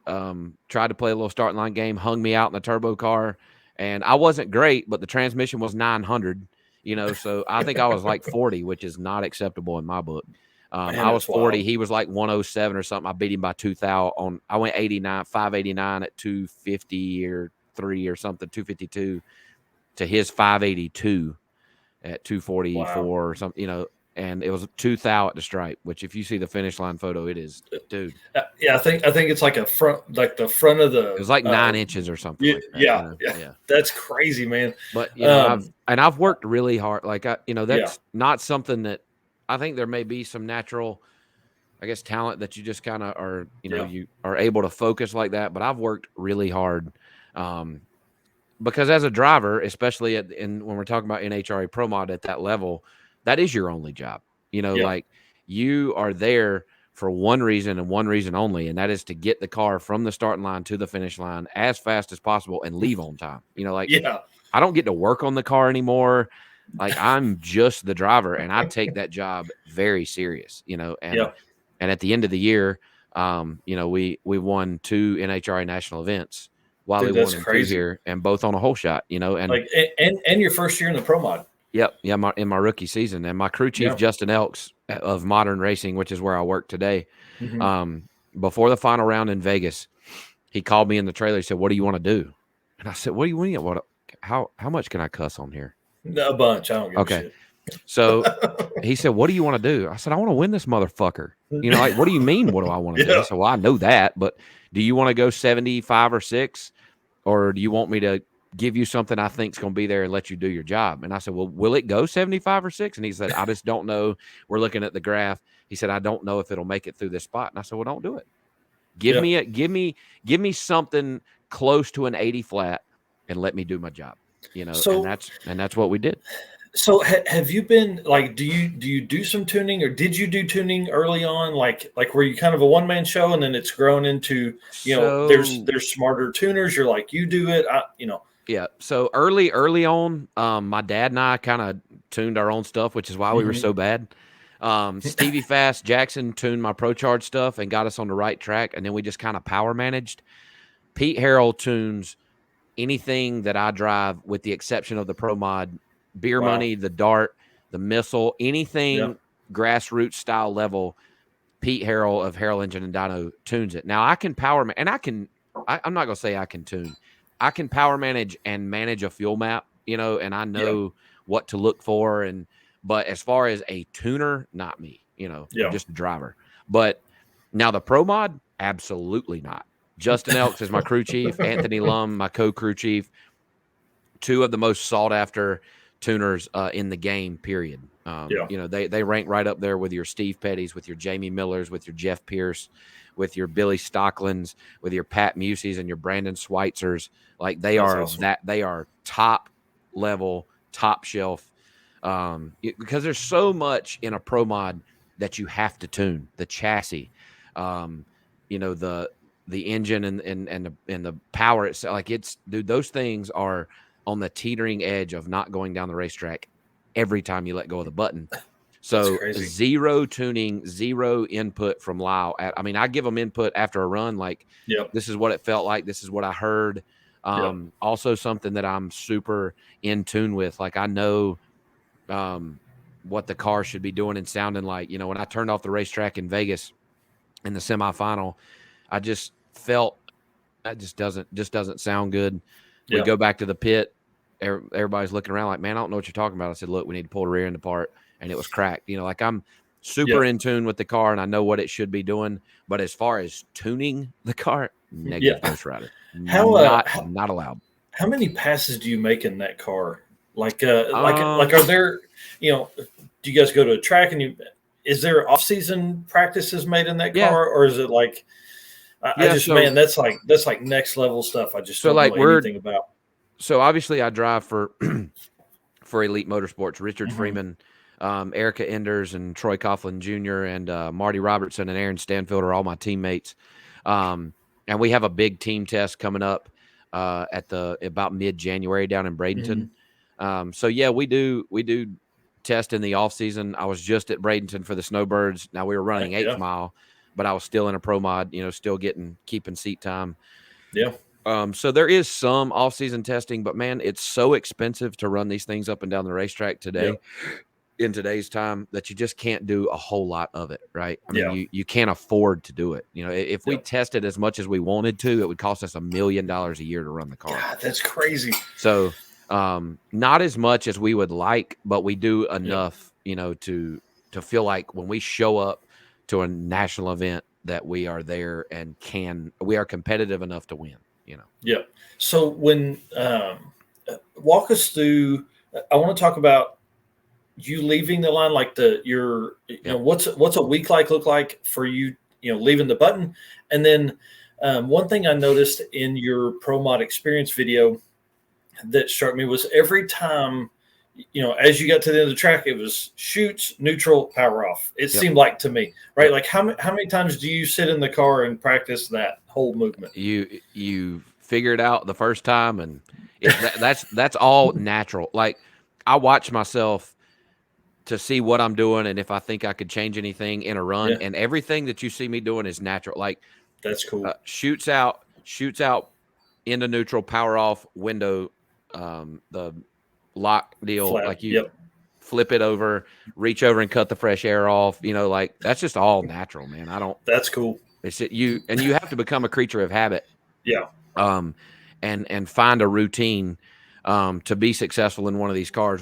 tried to play a little starting line game, hung me out in the turbo car, and I wasn't great, but the transmission was 900. So I think I was like 40, which is not acceptable in my book. Man, I was 40. wild. He was like 107 or something. I beat him by 2,000 I went 589 at 250 or 3 or something, 252 to his 582 at 244 or something, and it was 2,000 at the stripe, which if you see the finish line photo, it is, dude. Yeah, I think it's like the front of the. It was like 9 inches or something. Like that, yeah. That's crazy, man. But I've worked really hard. Like that's not something that I think there may be some natural, I guess, talent that you just kind of are. You are able to focus like that. But I've worked really hard, because as a driver, especially when we're talking about NHRA Pro Mod at that level, that is your only job. Like, you are there for one reason and one reason only, and that is to get the car from the starting line to the finish line as fast as possible and leave on time. I don't get to work on the car anymore. Like, I'm just the driver, and I take that job very serious, and at the end of the year, we won 2 NHRA national events. Wally won 2 here, and both on a hole shot, and like, and your first year in the Pro Mod. Yep. Yeah. In my rookie season, and my crew chief, Justin Elks of Modern Racing, which is where I work today. Mm-hmm. Before the final round in Vegas, he called me in the trailer. He said, "What do you want to do?" And I said, "What do you want? How much can I cuss on here?" A bunch. I don't give a shit. So he said, "What do you want to do?" I said, "I want to win this motherfucker." Like, what do you mean? What do I want to do? I said, "Well, I know that, but do you want to go 75 or 6, or do you want me to give you something I think is going to be there and let you do your job?" And I said, "Well, will it go 75 or 6? And he said, "I just don't know. We're looking at the graph." He said, "I don't know if it'll make it through this spot." And I said, "Well, don't do it. Give me something close to an 80 flat and let me do my job." So, and that's what we did. So have you been like, do you do some tuning, or did you do tuning early on? Like were you kind of a one-man show, and then it's grown into, there's smarter tuners. You're like, you do it. Yeah. So early on, my dad and I kind of tuned our own stuff, which is why we were so bad. Stevie Fast Jackson tuned my Pro Charge stuff and got us on the right track, and then we just kind of power managed. Pete Harrell tunes anything that I drive, with the exception of the Pro Mod, Beer Money, the Dart, the Missile, anything grassroots style level. Pete Harrell of Harrell Engine and Dyno tunes it. Now I can and I'm not gonna say I can tune. I can power manage and manage a fuel map, and I know what to look for. But as far as a tuner, not me, I'm just a driver. But now the Pro Mod, absolutely not. Justin Elks is my crew chief, Anthony Lum, my co-crew chief, 2 of the most sought after tuners in the game, period. They rank right up there with your Steve Petty's, with your Jamie Millers, with your Jeff Pierce, with your Billy Stocklands, with your Pat Museys and your Brandon Schweitzers. Like, they are top level, top shelf. Because there's so much in a Pro Mod that you have to tune. The chassis, the engine and the power itself. Like, dude, those things are on the teetering edge of not going down the racetrack every time you let go of the button. So 0 tuning, 0 input from Lyle. I give them input after a run. Like, this is what it felt like. This is what I heard. Also something that I'm super in tune with. Like I know what the car should be doing and sounding like. When I turned off the racetrack in Vegas in the semifinal, I just felt that just doesn't sound good. We go back to the pit. Everybody's looking around like, man, I don't know what you're talking about. I said, look, we need to pull the rear end apart, and it was cracked. Like I'm super in tune with the car, and I know what it should be doing. But as far as tuning the car, negative Ghost Rider. Not allowed. How many passes do you make in that car? Like are there, do you guys go to a track and is there off-season practices made in that car, or is it like, man, that's like next level stuff. I just don't know anything about. So obviously I drive for Elite Motorsports, Richard Freeman, Erica Enders and Troy Coughlin Jr. and Marty Robertson and Aaron Stanfield are all my teammates. And we have a big team test coming up at about mid-January down in Bradenton. So yeah, we do test in the off season. I was just at Bradenton for the Snowbirds. Now we were running 8th mile, but I was still in a pro mod, still keeping seat time. Yeah. So there is some off season testing, but man, it's so expensive to run these things up and down the racetrack today in today's time that you just can't do a whole lot of it. Right. I mean, you can't afford to do it. If we tested as much as we wanted to, it would cost us $1 million a year to run the car. God, that's crazy. So, not as much as we would like, but we do enough, to feel like when we show up to a national event that we are there and we are competitive enough to win, Yeah. So when, walk us through, I want to talk about you leaving the line, like what's a week look like for you, leaving the button. And then, one thing I noticed in your Pro Mod experience video that struck me was every time, as you got to the end of the track, it was shoots, neutral, power off. It seemed like to me, right? Like how many times do you sit in the car and practice that whole movement? You figure it out the first time, and that's all natural. Like I watch myself to see what I'm doing and if I think I could change anything in a run, and everything that you see me doing is natural. Like that's cool. Shoots out into neutral, power off, window, the lock deal, flat. Like you flip it over, reach over and cut the fresh air off, like that's just all natural, man. That's cool. It's you have to become a creature of habit. Yeah. And find a routine to be successful in one of these cars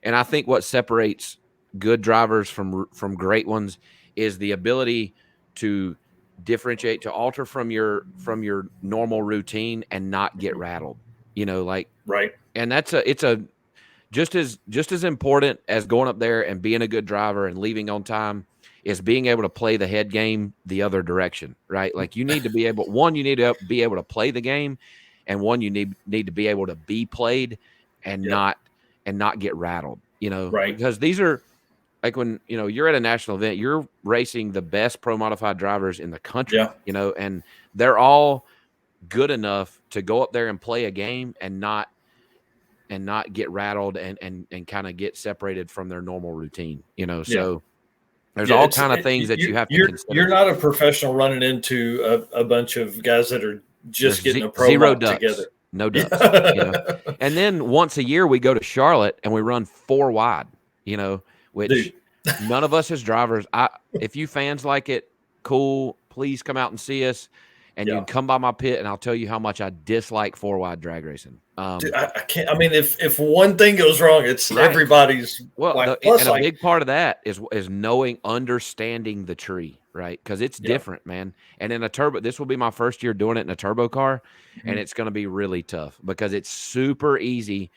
and I think what separates good drivers from great ones is the ability to differentiate, to alter from your normal routine and not get rattled, right. And it's just as important as going up there and being a good driver and leaving on time is being able to play the head game the other direction, right? Like you need to be able to play the game, and you need to be able to be played and not get rattled, right? Because these are like when, you're at a national event, you're racing the best pro modified drivers in the country, and they're all good enough to go up there and play a game and not get rattled and kind of get separated from their normal routine, so there's all kind of things that you have to consider. You're not a professional running into a bunch of guys that are just getting a pro zero mod ducks, together. No ducks. And then once a year we go to Charlotte and we run 4 wide, which none of us as drivers, if you fans like it, cool, please come out and see us. And you can come by my pit, and I'll tell you how much I dislike 4 wide drag racing. Dude, I can't. I mean, if one thing goes wrong, it's everybody's. Well, a big part of that is understanding the tree, right? Because it's different, man. And in a turbo, this will be my first year doing it in a turbo car, and it's going to be really tough because it's super easy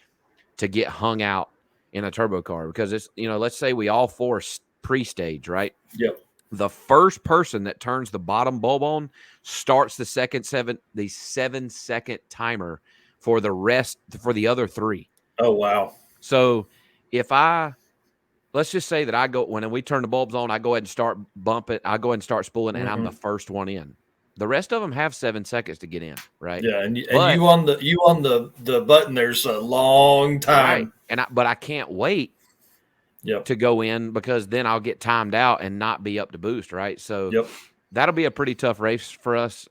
to get hung out in a turbo car because it's let's say we all 4 pre-stage, right? Yep. The first person that turns the bottom bulb on starts the 7-second timer for the other 3. Oh, wow. So let's just say that when we turn the bulbs on, I go ahead and start bumping. I go ahead and start spooling, and I'm the first one in. The rest of them have 7 seconds to get in, right? Yeah, and you on the button. There's a long time, right. But I can't wait. To go in because then I'll get timed out and not be up to boost, right? So that'll be a pretty tough race for us.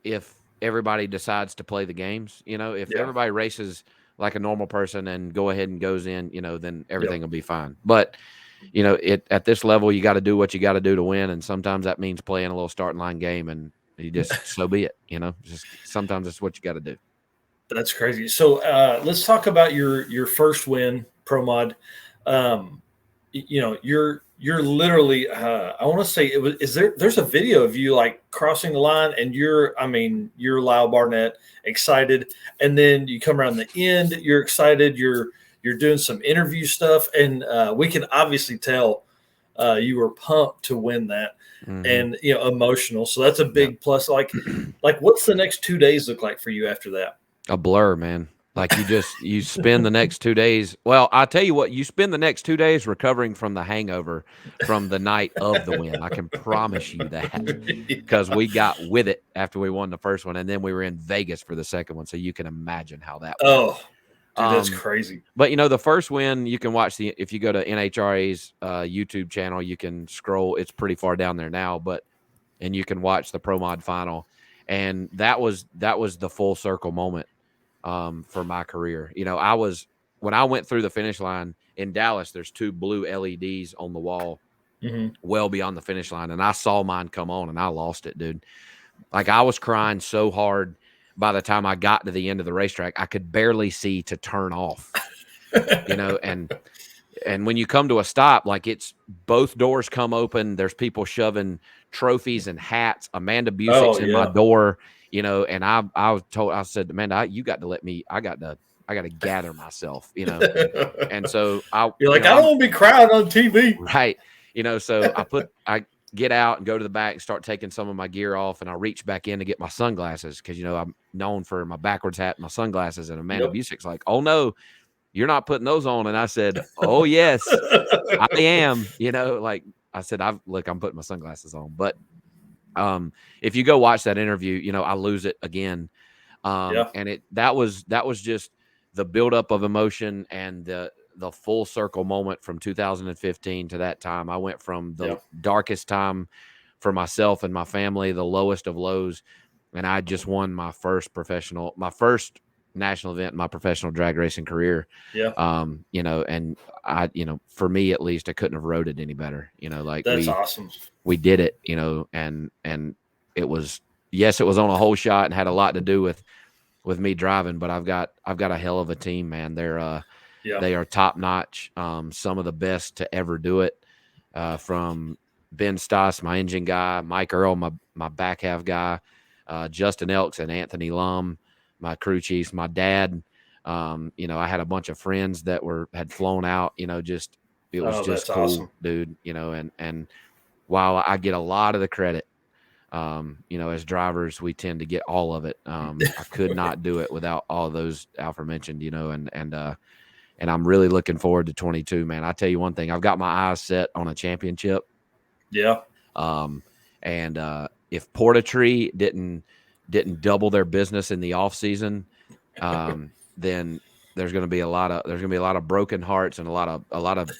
If everybody decides to play the games. If everybody races like a normal person and go ahead and goes in, then everything will be fine. But at this level, you got to do what you got to do to win, and sometimes that means playing a little starting line game, and you just so be it. Just sometimes it's what you got to do. That's crazy. So let's talk about your first win, Pro Mod. You're literally. I want to say it was. There's a video of you like crossing the line, and you're Lyle Barnett, excited, and then you come around the end. You're excited. You're doing some interview stuff, and we can obviously tell you were pumped to win that, and emotional. So that's a big plus. Like what's the next 2 days look like for you after that? A blur, man. Like you spend the next 2 days. Well, I'll tell you what, you spend the next 2 days recovering from the hangover from the night of the win. I can promise you that, because we got with it after we won the first one, and then we were in Vegas for the second one. So you can imagine how that went. Oh, dude, that's crazy. But the first win, you can watch if you go to NHRA's YouTube channel, you can scroll. It's pretty far down there now, and you can watch the Pro Mod final, and that was the full circle moment for my career. When I went through the finish line in Dallas, there's 2 blue LEDs on the wall, well beyond the finish line, and I saw mine come on, and I lost it, dude. Like, I was crying so hard. By the time I got to the end of the racetrack, I could barely see to turn off, and when you come to a stop, like, it's both doors come open. There's people shoving trophies and hats. Amanda Busick's in my door, and I said, Amanda, you got to let me, I got to gather myself, and so you're like, I don't want to be crying on TV. Right. So I get out and go to the back and start taking some of my gear off, and I reach back in to get my sunglasses, because I'm known for my backwards hat and my sunglasses, and Amanda Busick's like, oh no, you're not putting those on. And I said, oh yes, I am. I said, I'm putting my sunglasses on. But if you go watch that interview, I lose it again. And that was just the buildup of emotion and the full circle moment from 2015 to that time. I went from the darkest time for myself and my family, the lowest of lows, and I just won my first national event in my professional drag racing career. And I, for me at least, I couldn't have rode it any better. That's awesome. We did it, and it was on a whole shot and had a lot to do with me driving, but I've got a hell of a team, man. They are top notch. Some of the best to ever do it. From Ben Stoss, my engine guy, Mike Earl, my back half guy, Justin Elks and Anthony Lum, my crew chiefs, my dad. I had a bunch of friends that had flown out. It was just cool, awesome, dude. And while I get a lot of the credit, as drivers, we tend to get all of it. I could not do it without all of those aforementioned. And I'm really looking forward to 22, man. I tell you one thing, I've got my eyes set on a championship. Yeah. And if Portatree didn't double their business in the off season, then there's going to be a lot of broken hearts and a lot of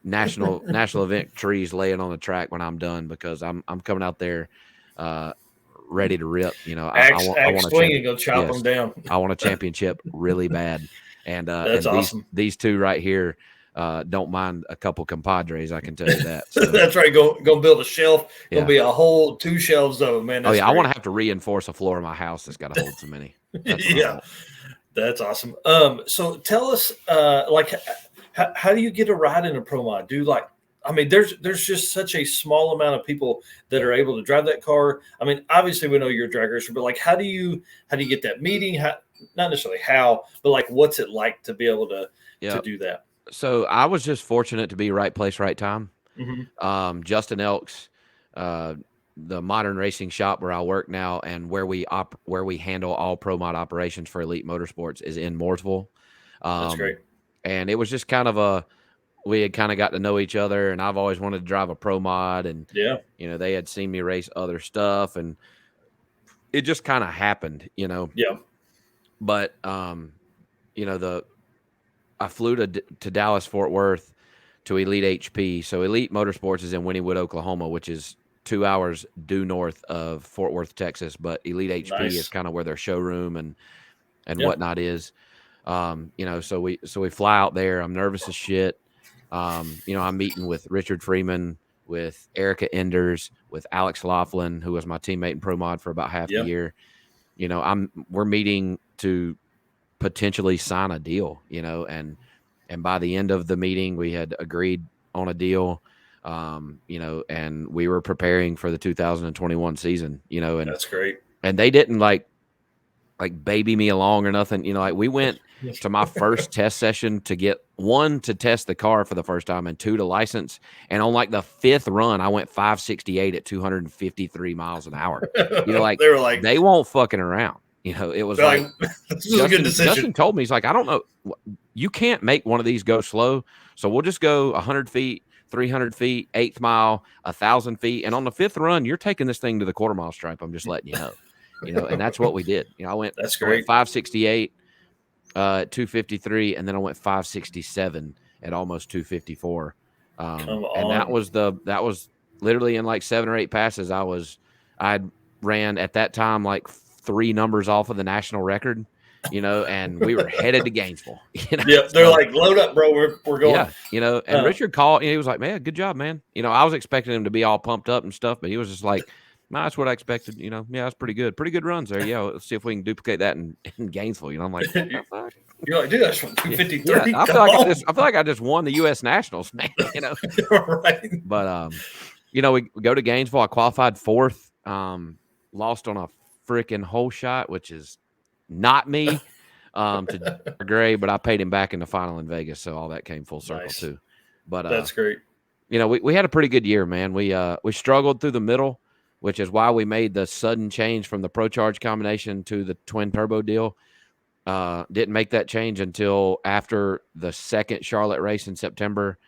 national event trees laying on the track when I'm done, because I'm coming out there ready to rip. I want swing and go chop them down. I want a championship really bad. And that's awesome. These 2 right here don't mind a couple compadres, I can tell you that. So. That's right. Go build a shelf. Gonna be a whole 2 shelves of them, man. That's great. I want to have to reinforce a floor in my house that's got to hold so many. That's awesome. So tell us, how do you get a ride in a Pro Mod? There's just such a small amount of people that are able to drive that car. Obviously we know you're a drag racer, but how do you get that meeting? Not necessarily how, but what's it like to be able to do that? So I was just fortunate to be right place, right time. Justin Elks, the modern racing shop where I work now and where we handle all Pro Mod operations for Elite Motorsports is in Mooresville. That's great. And it was just we had kind of got to know each other, and I've always wanted to drive a Pro Mod, and they had seen me race other stuff, and it just kind of happened, But I flew to Dallas Fort Worth to Elite HP. So Elite Motorsports is in Wynnewood, Oklahoma, which is 2 hours due north of Fort Worth, Texas, but Elite HP Nice. is kind of where their showroom and Yeah. whatnot is. So we fly out there. I'm nervous as shit. I'm meeting with Richard Freeman, with Erica Enders, with Alex Laughlin, who was my teammate in Pro Mod for about half the year. We're meeting to potentially sign a deal, and by the end of the meeting, we had agreed on a deal, and we were preparing for the 2021 season, and that's great. And they didn't like baby me along or nothing. We went to my first test session to get to test the car for the first time and 2 to license. And on the 5th run, I went 568 at 253 miles an hour. They were like, they won't fucking around. It was this is a good decision. Justin told me, he's like, I don't know, you can't make one of these go slow. So we'll just go 100 feet, 300 feet, 8th mile, 1,000 feet. And on the 5th run, you're taking this thing to the quarter-mile stripe. I'm just letting you know. And that's what we did. I went 568 at 253, and then I went 567 at almost 254. And that was literally in 7 or 8 passes. I ran at that time 3 numbers off of the national record, and we were headed to Gainesville. Yeah, they're like, load up, bro. We're going. Yeah, and Richard called, he was like, man, good job, man. I was expecting him to be all pumped up and stuff, but he was just like, nah, that's what I expected. Yeah, that's pretty good. Pretty good runs there. Yeah, let's see if we can duplicate that in Gainesville. I'm like, you're like, dude, that's from 253. Yeah, I feel like I just won the U.S. Nationals, man. Right. But we go to Gainesville. I qualified 4th. Lost on a freaking hole shot, which is not me. To Gray, but I paid him back in the final in Vegas, so all that came full circle too. But that's great. We had a pretty good year, man. We struggled through the middle, which is why we made the sudden change from the Pro Charge combination to the twin turbo deal. Didn't make that change until after the second Charlotte race in September.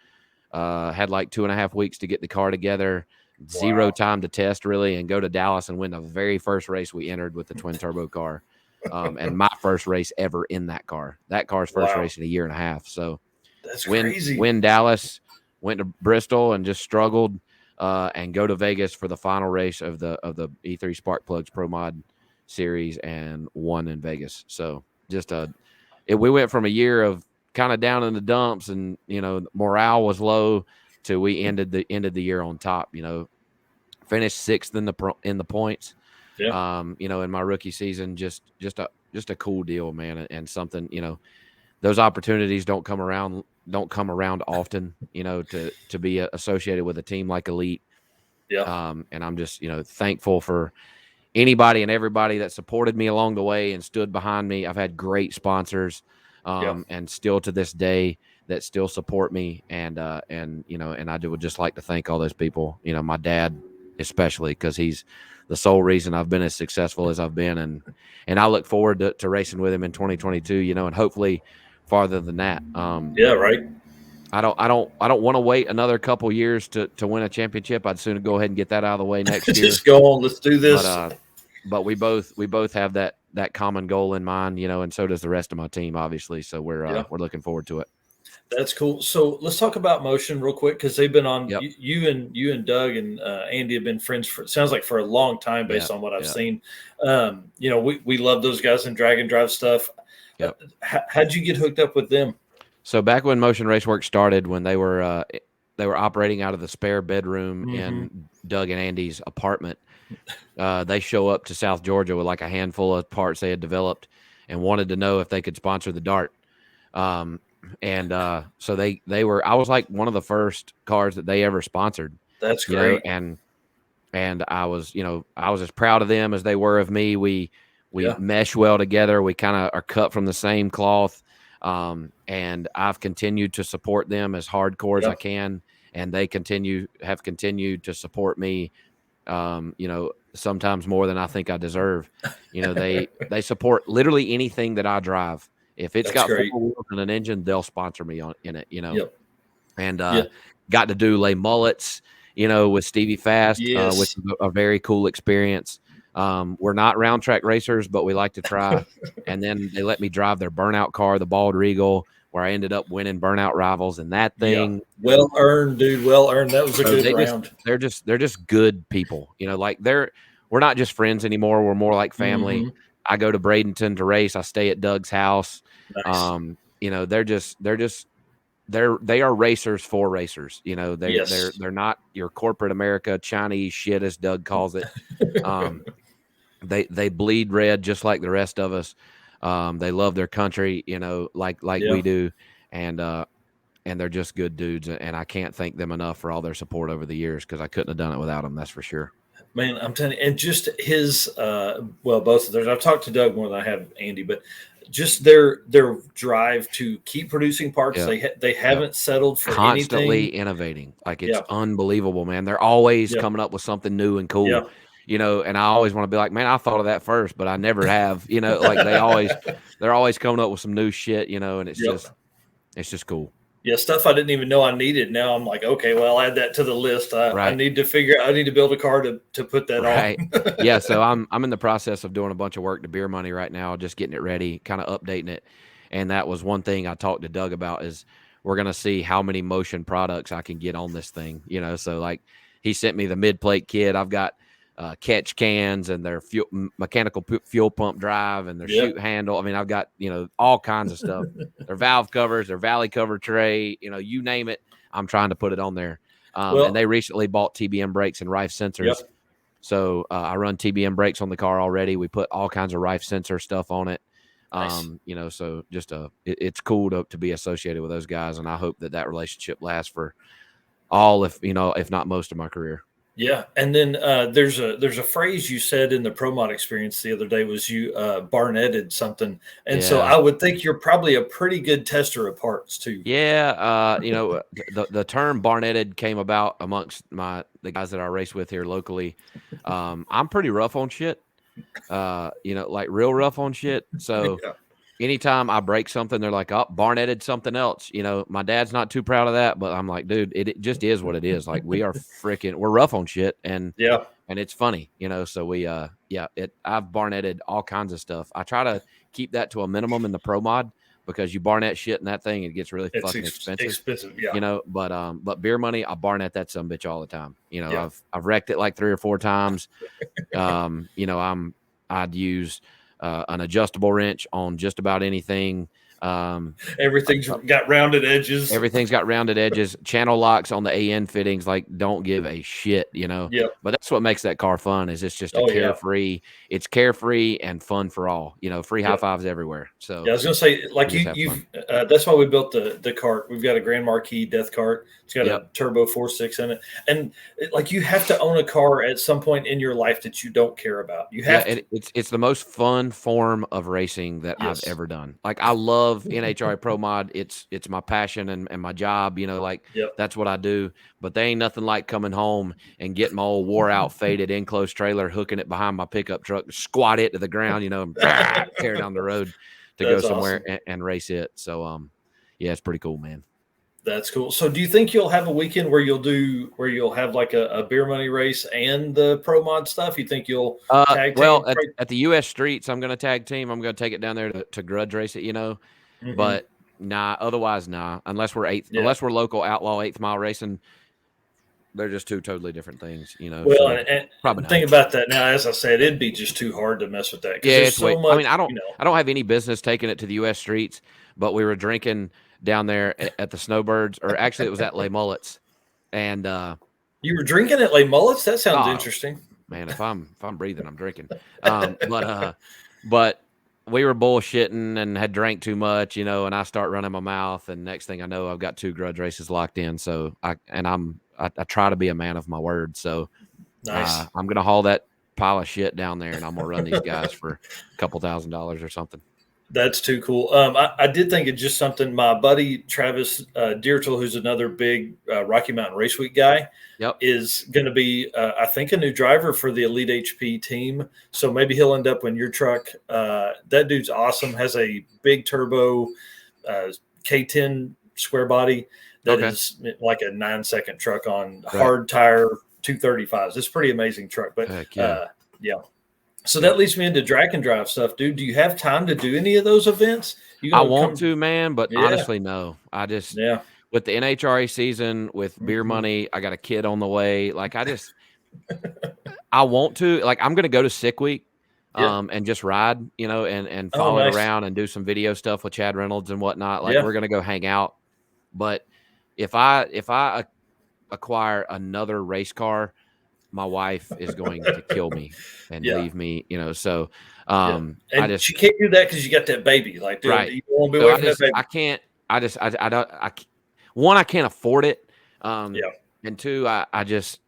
Had 2.5 weeks to get the car together, zero time to test really, and go to Dallas and win the very first race we entered with the twin turbo car. And my first race ever in that car. That car's first race in a year and a half. So that's crazy. Win Dallas, went to Bristol and just struggled. And go to Vegas for the final race of the E3 Spark Plugs Pro Mod series and won in Vegas. So we went from a year of kind of down in the dumps and morale was low to we ended the year on top. Finished 6th in the points. Yeah. In my rookie season, just a cool deal, man, and something. Those opportunities don't come around often, to be associated with a team like Elite. Yeah. And I'm just, thankful for anybody and everybody that supported me along the way and stood behind me. I've had great sponsors, and still to this day that still support me. And I would just like to thank all those people, my dad, especially, because he's the sole reason I've been as successful as I've been. And I look forward to racing with him in 2022, and hopefully farther than that. Yeah, right. I don't want to wait another couple years to win a championship. I'd sooner go ahead and get that out of the way next year. Just go on, let's do this. But we both have that common goal in mind, and so does the rest of my team, obviously. So we're looking forward to it. That's cool. So let's talk about Motion real quick, because they've been on. Yep. You and Doug and Andy have been friends for, it sounds like, for a long time, based on what I've seen. We love those guys in drag and drive stuff. Yep. How'd you get hooked up with them? So back when Motion Raceworks started, when they were operating out of the spare bedroom in Doug and Andy's apartment, they show up to South Georgia with a handful of parts they had developed and wanted to know if they could sponsor the Dart. So they were, I was one of the first cars that they ever sponsored. That's great. And I was as proud of them as they were of me. We mesh well together. We kind of are cut from the same cloth. And I've continued to support them as hardcore as I can. And they have continued to support me, sometimes more than I think I deserve. They support literally anything that I drive. If it's got 4 wheels and an engine, they'll sponsor me in it, Yep. And got to do lay mullets, with Stevie Fast, which is a very cool experience. We're not round track racers, but we like to try. And then they let me drive their burnout car, the Bald Regal, where I ended up winning Burnout Rivals and that thing. Yeah. Well earned, dude. Well earned. That was a good round. They're just good people. Like we're not just friends anymore. We're more like family. Mm-hmm. I go to Bradenton to race. I stay at Doug's house. Nice. They are racers for racers. They're not your corporate America Chinese shit, as Doug calls it. They bleed red just like the rest of us. They love their country, like we do, and they're just good dudes. And I can't thank them enough for all their support over the years, because I couldn't have done it without them. That's for sure. Man, I'm telling you, and just his both of theirs. I've talked to Doug more than I have Andy, but just their drive to keep producing parts. Yeah. They haven't settled for constantly anything. Innovating. Like, it's unbelievable, man. They're always coming up with something new and cool. And I always want to be like, man, I thought of that first, but I never have. Like they're always coming up with some new shit. And it's just cool. Yeah, stuff I didn't even know I needed. Now I'm like, okay, well, I'll add that to the list. I need to build a car to put that on. Yeah, so I'm in the process of doing a bunch of work to Beer Money right now, just getting it ready, kind of updating it. And that was one thing I talked to Doug about, is we're going to see how many motion products I can get on this thing. So like, he sent me the mid-plate kit. I've got catch cans and their mechanical fuel pump drive and their chute handle. I mean, I've got, all kinds of stuff. Their valve covers, their valley cover tray, you name it, I'm trying to put it on there. And they recently bought TBM brakes and Rife sensors. So I run TBM brakes on the car already. We put all kinds of Rife sensor stuff on it. Nice. So just it's cool to be associated with those guys. And I hope that relationship lasts for all, if not most of my career. Yeah, and then there's a phrase you said in the Pro Mod experience the other day, was you Barnetted something, and so I would think you're probably a pretty good tester of parts too. Yeah, the term Barnetted came about amongst the guys that I race with here locally. I'm pretty rough on shit, like real rough on shit. So anytime I break something, they're like, "Oh, Barnetted something else." My dad's not too proud of that, but I'm like, dude, it just is what it is. Like, we're rough on shit, and it's funny, So I've Barnetted all kinds of stuff. I try to keep that to a minimum in the Pro Mod, because you Barnett shit in that thing, it gets really fucking expensive. But Beer Money, I Barnett that sumbitch all the time. I've wrecked it like 3 or 4 times. I'd use an adjustable wrench on just about anything. Everything's got rounded edges. Everything's got rounded edges. Channel locks on the AN fittings, like, don't give a shit, But that's what makes that car fun, is it's just carefree. It's carefree and fun for all. Free high fives everywhere. So I was gonna say, like, you've that's why we built the cart. We've got a Grand Marquis Death Cart. It's got a turbo 4.6 in it, and you have to own a car at some point in your life that you don't care about. You have to. It's the most fun form of racing that I've ever done. Like, I love NHRA Pro Mod. It's my passion and my job, that's what I do. But there ain't nothing like coming home and getting my old wore out, faded enclosed trailer, hooking it behind my pickup truck, squat it to the ground, and tear down the road to go somewhere and race it. So it's pretty cool, man. That's cool. So do you think you'll have a weekend where you'll have like a Beer Money race and the Pro Mod stuff? You think you'll tag team? At the US Streets, I'm going to tag team. I'm going to take it down there to grudge race it, Mm-hmm. But otherwise, unless we're unless we're local outlaw 8th mile racing, they're just two totally different things, Well, so and probably think about that now. As I said, it'd be just too hard to mess with that. Yeah, it's so much. I mean, I don't have any business taking it to the US Streets, but we were drinking down there at the Snowbirds, or actually it was at Les Mullets, and you were drinking at Les Mullets. That sounds interesting, man. If I'm breathing, I'm drinking. But we were bullshitting and had drank too much, and I start running my mouth, and next thing I know, I've got 2 grudge races locked in. So I try to be a man of my word. So nice. I'm gonna haul that pile of shit down there, and I'm gonna run these guys for a couple $1,000s or something. That's too cool. I did think of just something. My buddy Travis Deertel, who's another big Rocky Mountain Race Week guy, is going to be, I think, a new driver for the Elite HP team. So maybe he'll end up in your truck. That dude's awesome. Has a big turbo K10 square body that is like a 9-second truck on hard tire 235s. It's a pretty amazing truck. But So that leads me into drag and drive stuff, dude. Do you have time to do any of those events? I want to, man, but honestly, no. I just with the NHRA season, with beer money, I got a kid on the way. Like I want to. Like I'm going to go to Sick Week, and just ride, and follow it around and do some video stuff with Chad Reynolds and whatnot. Like we're going to go hang out. But if I acquire another race car, my wife is going to kill me and leave me, So, and I just, she can't do that because you got that baby. Like, dude, right. You won't be away from that baby. I can't. One, I can't afford it. And two, I just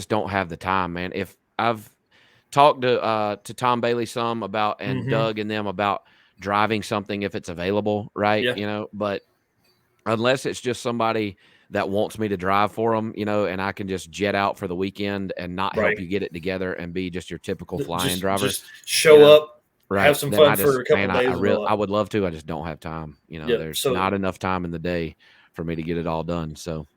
don't have the time, man. If I've talked to Tom Bailey some about and Doug and them about driving something if it's available, right? But unless it's just somebody that wants me to drive for them, and I can just jet out for the weekend and not help you get it together and be just your typical fly-in driver. Just show up, have some fun for a couple days. I would love to. I just don't have time. There's not enough time in the day for me to get it all done. So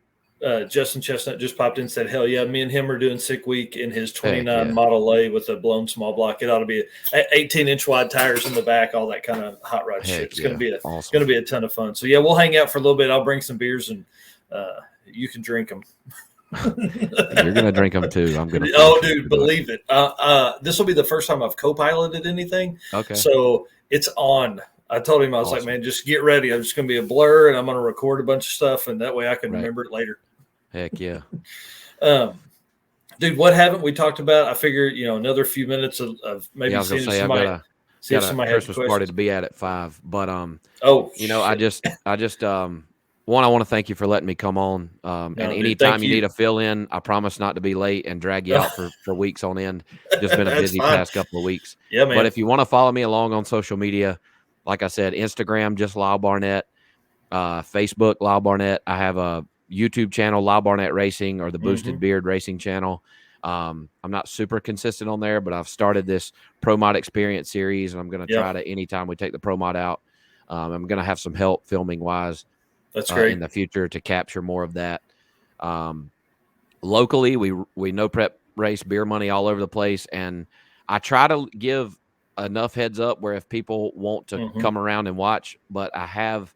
Justin Chestnut just popped in and said, hell yeah, me and him are doing Sick Week in his 29 Model A with a blown small block. It ought to be 18-inch wide tires in the back, all that kind of hot rod shit. It's going to be a ton of fun. So yeah, we'll hang out for a little bit. I'll bring some beers and you can drink them. You're going to drink them too. I'm going to. Oh, dude, believe it. This will be the first time I've co-piloted anything. Okay. So it's on. I told him, I was like, man, just get ready. I'm just going to be a blur and I'm going to record a bunch of stuff. And that way I can remember it later. Heck yeah. Dude, what haven't we talked about? I figure, another few minutes of maybe seeing if somebody got a Christmas party to be at 5. But, I just one, I want to thank you for letting me come on. And anytime you need a fill in, I promise not to be late and drag you out for weeks on end. Just been a busy past couple of weeks. Yeah, man. But if you want to follow me along on social media, like I said, Instagram, just Lyle Barnett, Facebook, Lyle Barnett. I have a YouTube channel, Lyle Barnett Racing, or the Boosted Beard Racing channel. I'm not super consistent on there, but I've started this Pro Mod Experience series, and I'm going to try to, anytime we take the Pro Mod out, I'm going to have some help filming wise. That's great. In the future to capture more of that. Locally, we no prep race beer money all over the place, and I try to give enough heads up where if people want to come around and watch, but I have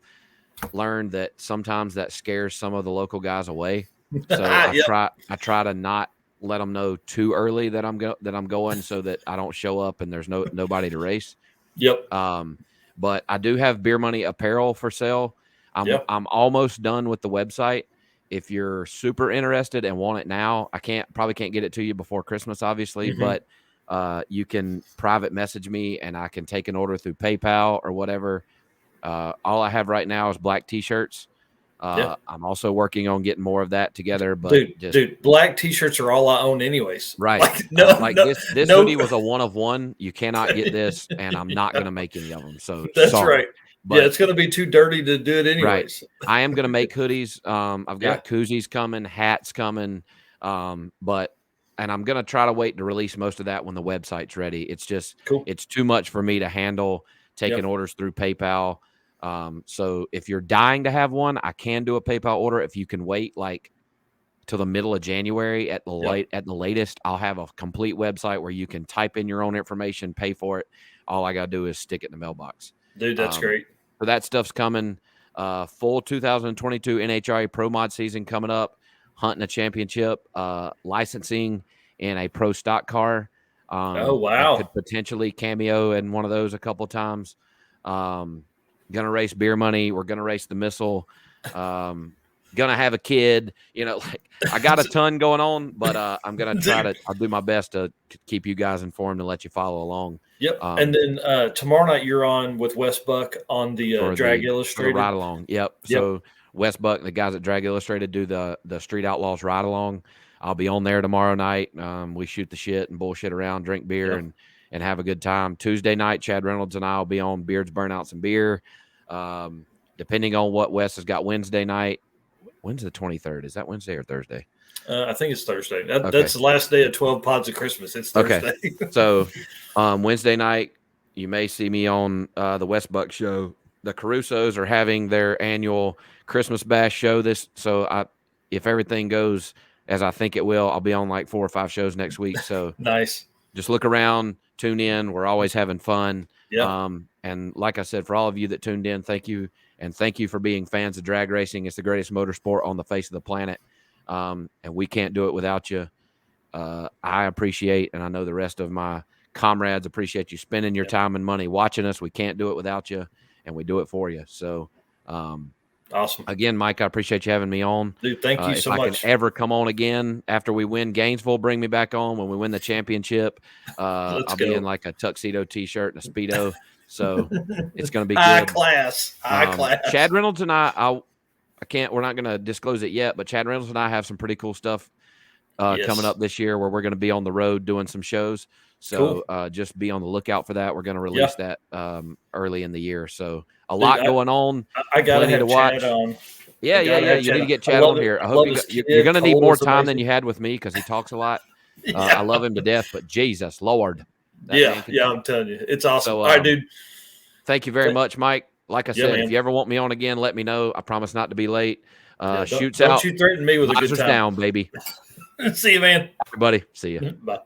learned that sometimes that scares some of the local guys away. So I try to not let them know too early that I'm going, so that I don't show up and there's nobody to race. Yep. But I do have beer money apparel for sale. I'm almost done with the website. If you're super interested and want it now, I probably can't get it to you before Christmas, obviously, but you can private message me and I can take an order through PayPal or whatever. All I have right now is black T-shirts. I'm also working on getting more of that together. But dude, black T-shirts are all I own anyways. Right. This hoodie was a 1-of-1. You cannot get this, and I'm not going to make any of them. So that's sorry. Right. But, it's going to be too dirty to do it anyways. Right. I am going to make hoodies. I've got koozies coming, hats coming, and I'm going to try to wait to release most of that when the website's ready. It's just it's too much for me to handle taking orders through PayPal. So if you're dying to have one, I can do a PayPal order. If you can wait like till the middle of January at the latest, I'll have a complete website where you can type in your own information, pay for it. All I got to do is stick it in the mailbox. Dude, that's great. So that stuff's coming. Full 2022 NHRA Pro Mod season coming up. Hunting a championship, licensing in a pro stock car. Oh, wow. I could potentially cameo in one of those a couple times. Gonna race beer money. We're gonna race the missile. Gonna have a kid. I got a ton going on, but I'm gonna I'll do my best to keep you guys informed and let you follow along. Yep. And then tomorrow night you're on with Wes Buck on the Drag Illustrated ride along. Yep. So Wes Buck, the guys at Drag Illustrated do the Street Outlaws ride along. I'll be on there tomorrow night. We shoot the shit and bullshit around, drink beer and have a good time. Tuesday night, Chad Reynolds and I will be on Beards, Burnouts, and Beer. Depending on what Wes has got Wednesday night. When's the 23rd? Is that Wednesday or Thursday? I think it's Thursday. That's the last day of 12 Pods of Christmas. It's Thursday. Okay. So Wednesday night, you may see me on the Wes Buck show. The Carusos are having their annual Christmas Bash show. So if everything goes as I think it will, I'll be on like 4 or 5 shows next week. So nice. just look around, tune in. We're always having fun. Yeah. And like I said, for all of you that tuned in, thank you. And thank you for being fans of drag racing. It's the greatest motorsport on the face of the planet. And we can't do it without you. I appreciate, and I know the rest of my comrades appreciate you spending your time and money watching us. We can't do it without you, and we do it for you. So, awesome. Again, Mike, I appreciate you having me on. Dude, thank you so much. If I can ever come on again after we win Gainesville, bring me back on. When we win the championship, I'll be in like a tuxedo T-shirt and a Speedo. So it's going to be good. High class. Chad Reynolds and I can't. We're not going to disclose it yet, but Chad Reynolds and I have some pretty cool stuff coming up this year where we're going to be on the road doing some shows. So just be on the lookout for that. We're going to release that early in the year. So a lot going on. I got to watch. Chad on. Yeah. You need to get Chad on here. I hope you're going to need more time than you had with me because he talks a lot. I love him to death, but Jesus Lord. Yeah, I'm telling you. It's awesome. So, all right, dude. Thank you very much, Mike. Like I said, if you ever want me on again, let me know. I promise not to be late. Shoots out. Don't you threaten me with a good time. Down, baby. See you, man. Everybody, see you. Bye.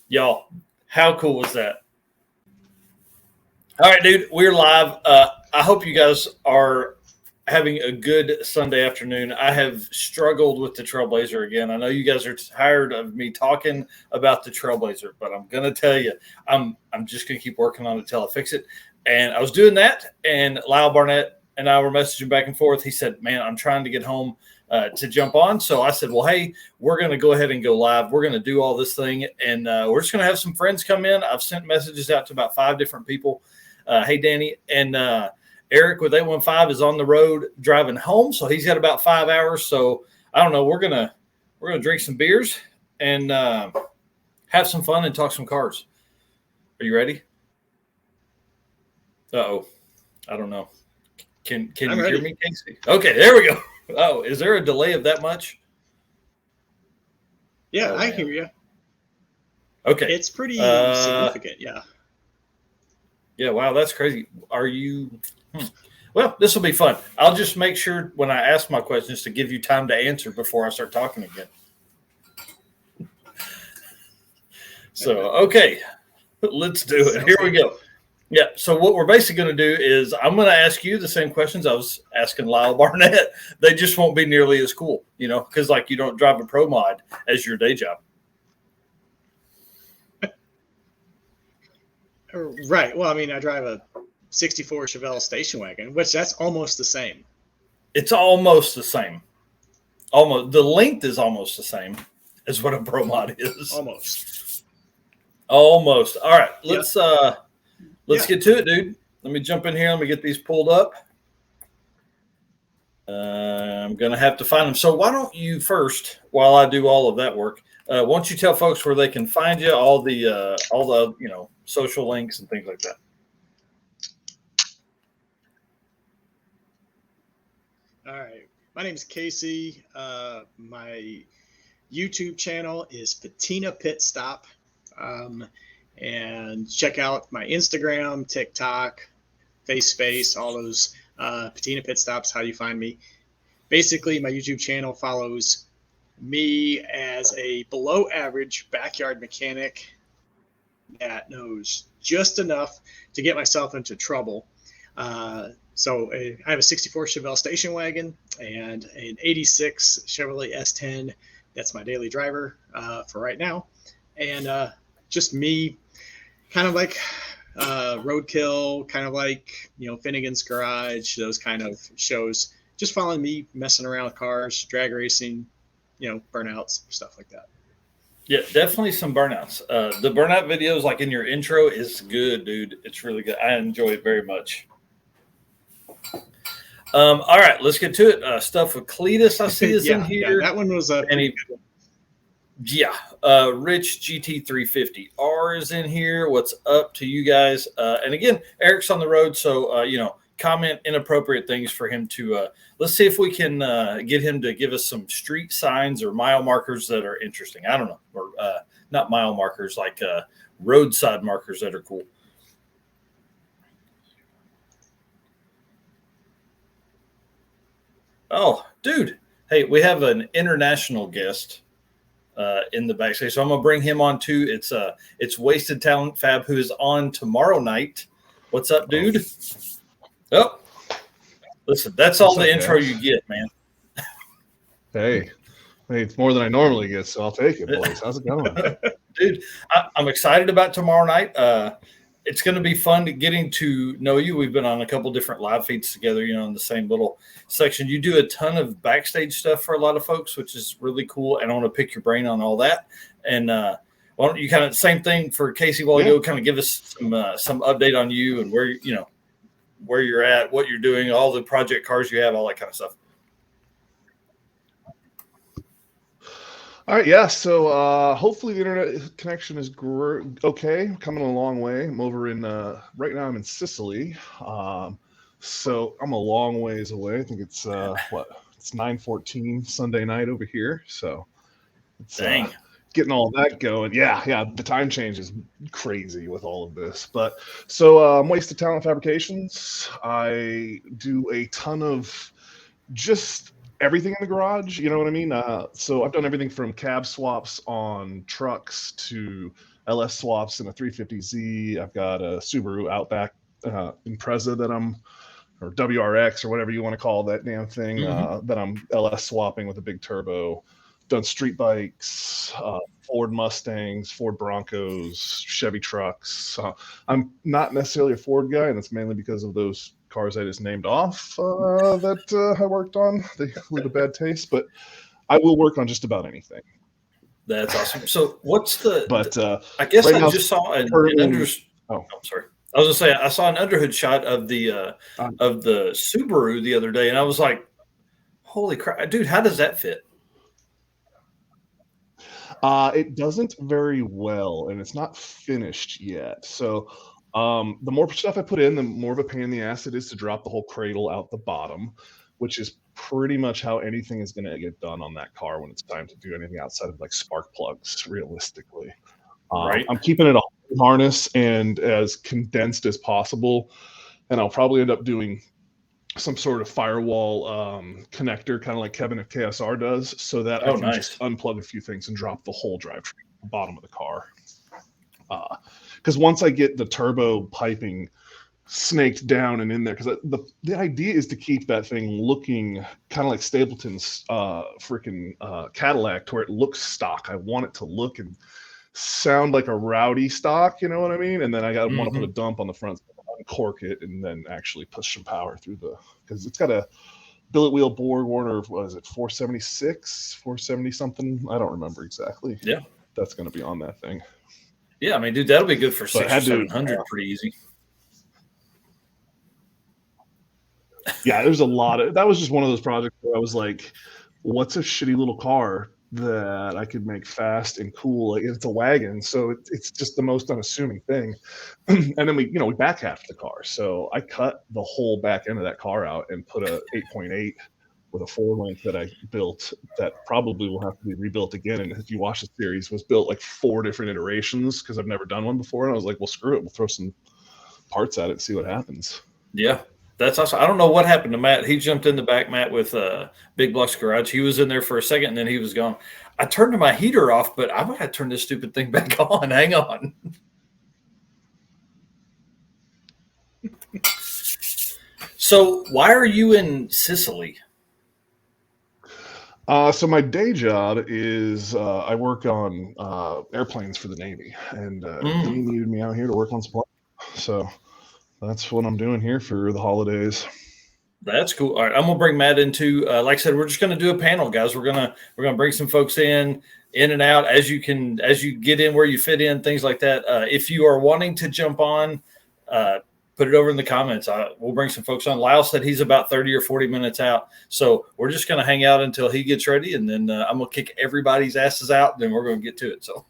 Y'all, how cool was that? All right, dude, we're live. I hope you guys are having a good Sunday afternoon. I have struggled with the Trailblazer again. I know you guys are tired of me talking about the Trailblazer, but I'm going to tell you, I'm just going to keep working on it until I fix it. And I was doing that, and Lyle Barnett and I were messaging back and forth. He said, man, I'm trying to get home to jump on. So I said, well, hey, we're going to go ahead and go live. We're going to do all this thing, and we're just going to have some friends come in. I've sent messages out to about 5 different people. Hey, Danny, and Eric with 815 is on the road driving home, so he's got about 5 hours. So I don't know. We're gonna drink some beers and have some fun and talk some cars. Are you ready? Uh-oh. I don't know. Can you hear me, Casey? Okay, there we go. Oh, is there a delay of that much? Yeah, I hear you. Okay. It's pretty significant, yeah. Yeah, wow, that's crazy. Are you Well, this will be fun. I'll just make sure when I ask my questions to give you time to answer before I start talking again. So, okay, let's do it. Here we go. Yeah, so what we're basically going to do is I'm going to ask you the same questions I was asking Lyle Barnett. They just won't be nearly as cool, because like you don't drive a pro mod as your day job. Right. Well, I mean, I drive a 64 Chevelle station wagon, which that's almost the same. It's almost the same. Almost. The length is almost the same as what a pro mod is. Almost. All right. Let's get to it, dude. Let me jump in here. Let me get these pulled up. I'm going to have to find them. So why don't you first, while I do all of that work, why don't you tell folks where they can find you, all the social links and things like that. All right. My name is Casey. My YouTube channel is Patina Pit Stop. And check out my Instagram, TikTok, FaceSpace, all those Patina Pit Stops, how you find me. Basically, my YouTube channel follows me as a below average backyard mechanic that knows just enough to get myself into trouble. So I have a 64 Chevelle station wagon and an 86 Chevrolet S10. That's my daily driver for right now. And just me, kind of like Roadkill, kind of like, Finnegan's Garage, those kind of shows. Just following me messing around with cars, drag racing, burnouts, stuff like that. Yeah, definitely some burnouts. The burnout videos, like in your intro, is good, dude. It's really good. I enjoy it very much. All right, let's get to it. Stuff with Cletus, I see, is in here. Yeah, that one was Rich GT350R is in here. What's up to you guys? And again, Eric's on the road, so comment inappropriate things for him to. Let's see if we can get him to give us some street signs or mile markers that are interesting. I don't know, or not mile markers, like roadside markers that are cool. Oh, dude! Hey, we have an international guest. in the backstage. So I'm gonna bring him on too. It's Wasted Talent Fab, who is on tomorrow night. What's up, dude? Oh, listen, that's all the intro you get, man. Hey, it's more than I normally get, so I'll take it, boys. How's it going? Dude, I'm excited about tomorrow night. It's going to be fun getting to know you. We've been on a couple different live feeds together, in the same little section. You do a ton of backstage stuff for a lot of folks, which is really cool. And I want to pick your brain on all that. And why don't you kind of same thing for Casey while you go, kind of give us some update on you and where you're at, what you're doing, all the project cars you have, all that kind of stuff. All right, yeah. So hopefully the internet connection is okay. Coming a long way. I'm over in right now. I'm in Sicily, so I'm a long ways away. I think it's it's 9:14 Sunday night over here. So it's getting all that going. Yeah. The time change is crazy with all of this. But so Wasted Talent Fabrications. I do a ton of just everything in the garage, you know what I mean? So I've done everything from cab swaps on trucks to LS swaps in a 350Z. I've got a Subaru Outback Impreza or WRX or whatever you want to call that damn thing, that I'm LS swapping with a big turbo. Done street bikes, Ford Mustangs, Ford Broncos, Chevy trucks. I'm not necessarily a Ford guy, and that's mainly because of those cars I just named off that I worked on. They leave a bad taste, but I will work on just about anything. That's awesome. So what's But I guess right I now, just saw an I'm sorry. I was gonna say I saw an underhood shot of the Subaru the other day, and I was like, "Holy crap, dude! How does that fit?" It doesn't very well, and it's not finished yet. So the more stuff I put in, the more of a pain in the ass it is to drop the whole cradle out the bottom, which is pretty much how anything is going to get done on that car when it's time to do anything outside of like spark plugs, realistically. Right. I'm keeping it a harness and as condensed as possible, and I'll probably end up doing some sort of firewall connector, kind of like Kevin at KSR does, so that I can just unplug a few things and drop the whole drivetrain at the bottom of the car. Because once I get the turbo piping snaked down and in there, because the idea is to keep that thing looking kind of like Stapleton's freaking Cadillac, to where it looks stock. I want it to look and sound like a rowdy stock, you know what I mean? And then I want to put a dump on the front, uncork it, and then actually push some power through because it's got a billet wheel Borg Warner, what is it, 476, 470 something? I don't remember exactly. Yeah. That's going to be on that thing. Yeah, I mean, dude, that'll be good for 600 or 700 pretty easy. Yeah, there's a lot of that. Was just one of those projects where I was like, what's a shitty little car that I could make fast and cool? Like, it's a wagon, so it's just the most unassuming thing. And then we back half the car, so I cut the whole back end of that car out and put a 8.8 with a 4-link that I built that probably will have to be rebuilt again. And if you watch the series, was built like 4 different iterations because I've never done one before. And I was like, well, screw it. We'll throw some parts at it and see what happens. Yeah, that's awesome. I don't know what happened to Matt. He jumped in the back, Matt, with Big Block's Garage. He was in there for a second, and then he was gone. I turned my heater off, but I'm going to turn this stupid thing back on. Hang on. So why are you in Sicily? So my day job is I work on airplanes for the Navy, and they needed me out here to work on supply. So that's what I'm doing here for the holidays. That's cool. All right, I'm gonna bring Matt into. Like I said, we're just gonna do a panel, guys. We're gonna bring some folks in and out as you get in where you fit in, things like that. If you are wanting to jump on, put it over in the comments. We'll bring some folks on. Lyle said he's about 30 or 40 minutes out. So we're just going to hang out until he gets ready. And then I'm going to kick everybody's asses out. And then we're going to get to it. So,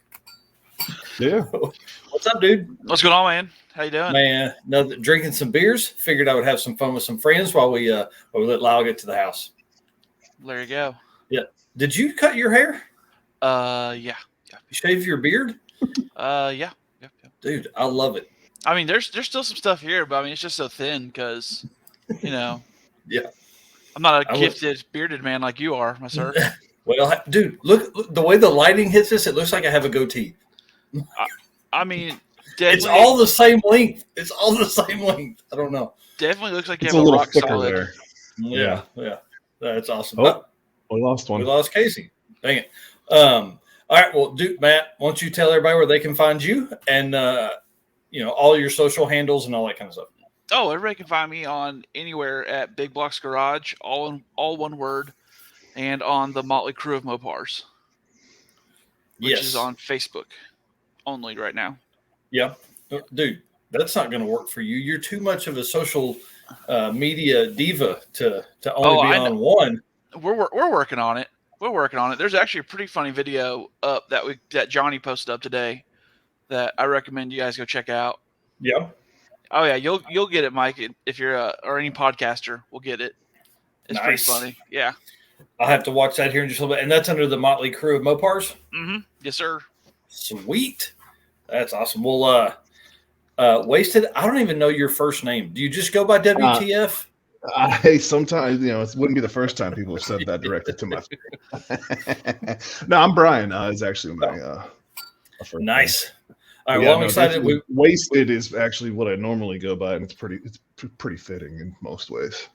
yeah. What's up, dude? What's going on, man? How you doing? Man, drinking some beers. Figured I would have some fun with some friends while we let Lyle get to the house. There you go. Yeah. Did you cut your hair? Yeah. You shave your beard? Yeah. Dude, I love it. I mean, there's still some stuff here, but I mean, it's just so thin because, Yeah. I'm not a gifted bearded man like you are, my sir. Well, dude, look the way the lighting hits this. It looks like I have a goatee. I mean, it's all the same length. It's all the same length. I don't know. Definitely looks like you It's have a little rock thicker solid. there. Yeah. That's awesome. Oh, we lost one. We lost Casey. Dang it. All right. Well, Duke, Matt, why don't you tell everybody where they can find you and all your social handles and all that kind of stuff. Oh, everybody can find me on anywhere at Big Blocks Garage, all one word, and on the Motley Crew of Mopars, which is on Facebook only right now. Yeah, dude, that's not going to work for you. You're too much of a social media diva to only be on one. We're working on it. We're working on it. There's actually a pretty funny video up that Johnny posted up today that I recommend you guys go check out. Yeah. Oh yeah, you'll get it, Mike. If you're or any podcaster will get it. It's pretty funny. Yeah. I'll have to watch that here in just a little bit. And that's under the Motley Crew of Mopars? Mm-hmm. Yes, sir. Sweet. That's awesome. Well, Wasted, I don't even know your first name. Do you just go by WTF? I sometimes, it wouldn't be the first time people have said that directly to my face. No, I'm Brian. Is actually my first nice. name. All right, well, I'm excited. Wasted is actually what I normally go by, and it's pretty fitting in most ways.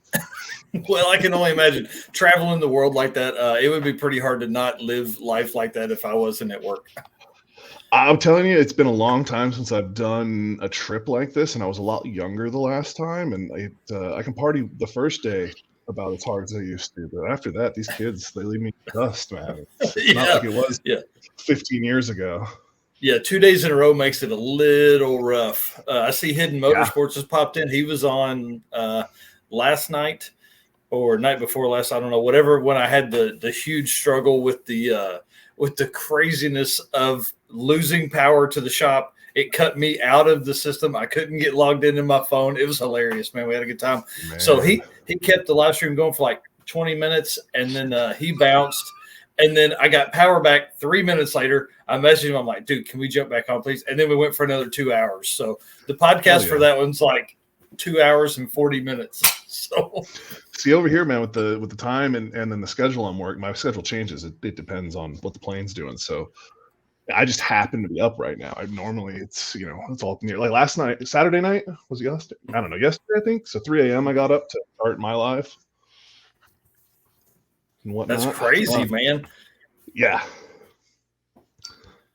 Well, I can only imagine traveling the world like that. It would be pretty hard to not live life like that if I wasn't at work. I'm telling you, it's been a long time since I've done a trip like this, and I was a lot younger the last time, and I can party the first day about as hard as I used to, but after that, these kids, they leave me in the dust, man. It's not like it was 15 years ago. Yeah, 2 days in a row makes it a little rough. I see Hidden Motorsports has popped in. He was on last night or night before last, I don't know, whatever, when I had the huge struggle with the craziness of losing power to the shop. It cut me out of the system. I couldn't get logged into my phone. It was hilarious, man. We had a good time. Man. So he kept the live stream going for like 20 minutes, and then he bounced. And then I got power back 3 minutes later. I messaged him. I'm like, dude, can we jump back on, please? And then we went for another 2 hours. So the podcast for that one's like 2 hours and 40 minutes. So see over here, man, with the time and then the schedule on work, my schedule changes. It depends on what the plane's doing. So I just happen to be up right now. Normally it's all near, like last night, Saturday night was yesterday. I don't know, yesterday I think. So 3 a.m. I got up to start my live. And whatnot. That's crazy, man. Yeah.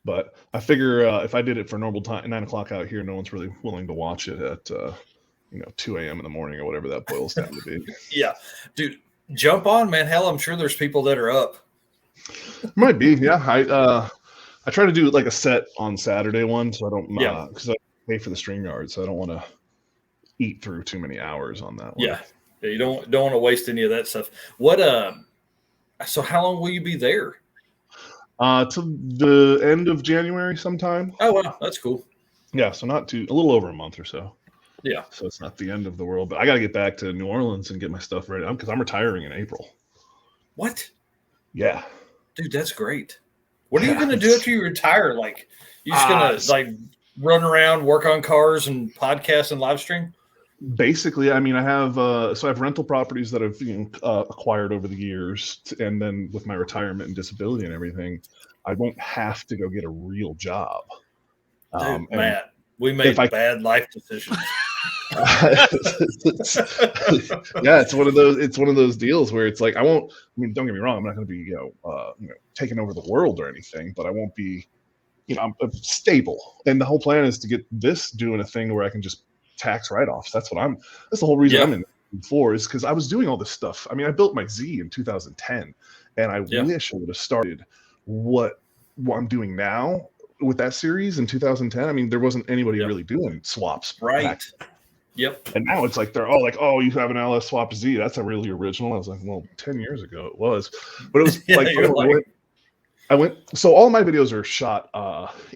But I figure if I did it for normal time, 9 o'clock out here, no one's really willing to watch it at 2 a.m. in the morning or whatever that boils down to be. Yeah, dude, jump on, man. Hell, I'm sure there's people that are up. Might be, yeah. I try to do like a set on Saturday one, so I don't because I pay for the StreamYard, so I don't want to eat through too many hours on that one. Yeah, you don't want to waste any of that stuff. What So how long will you be there? To the end of January sometime. Oh, wow. That's cool. Yeah, so a little over a month or so. Yeah. So it's not the end of the world, but I got to get back to New Orleans and get my stuff ready because I'm retiring in April. What? Yeah. Dude, that's great. What are you going to do after you retire? Like, you just going to like run around, work on cars and podcast and live stream? Basically, I mean, I have rental properties that I've acquired over the years, and then with my retirement and disability and everything, I won't have to go get a real job. Dude, Matt, we made bad life decisions. It's one of those deals where it's like don't get me wrong, I'm not going to be taking over the world or anything, but I won't be I'm stable, and the whole plan is to get this doing a thing where I can just tax write-offs. That's the whole reason I'm in for, is because I was doing all this stuff. I mean, I built my Z in 2010, and I wish I would have started what I'm doing now with that series in 2010. I mean, there wasn't anybody really doing swaps. Right. Yep. And now it's like they're all like, oh, you have an LS Swap Z. That's a really original. I was like, well, 10 years ago it was. But it was I went so all my videos are shot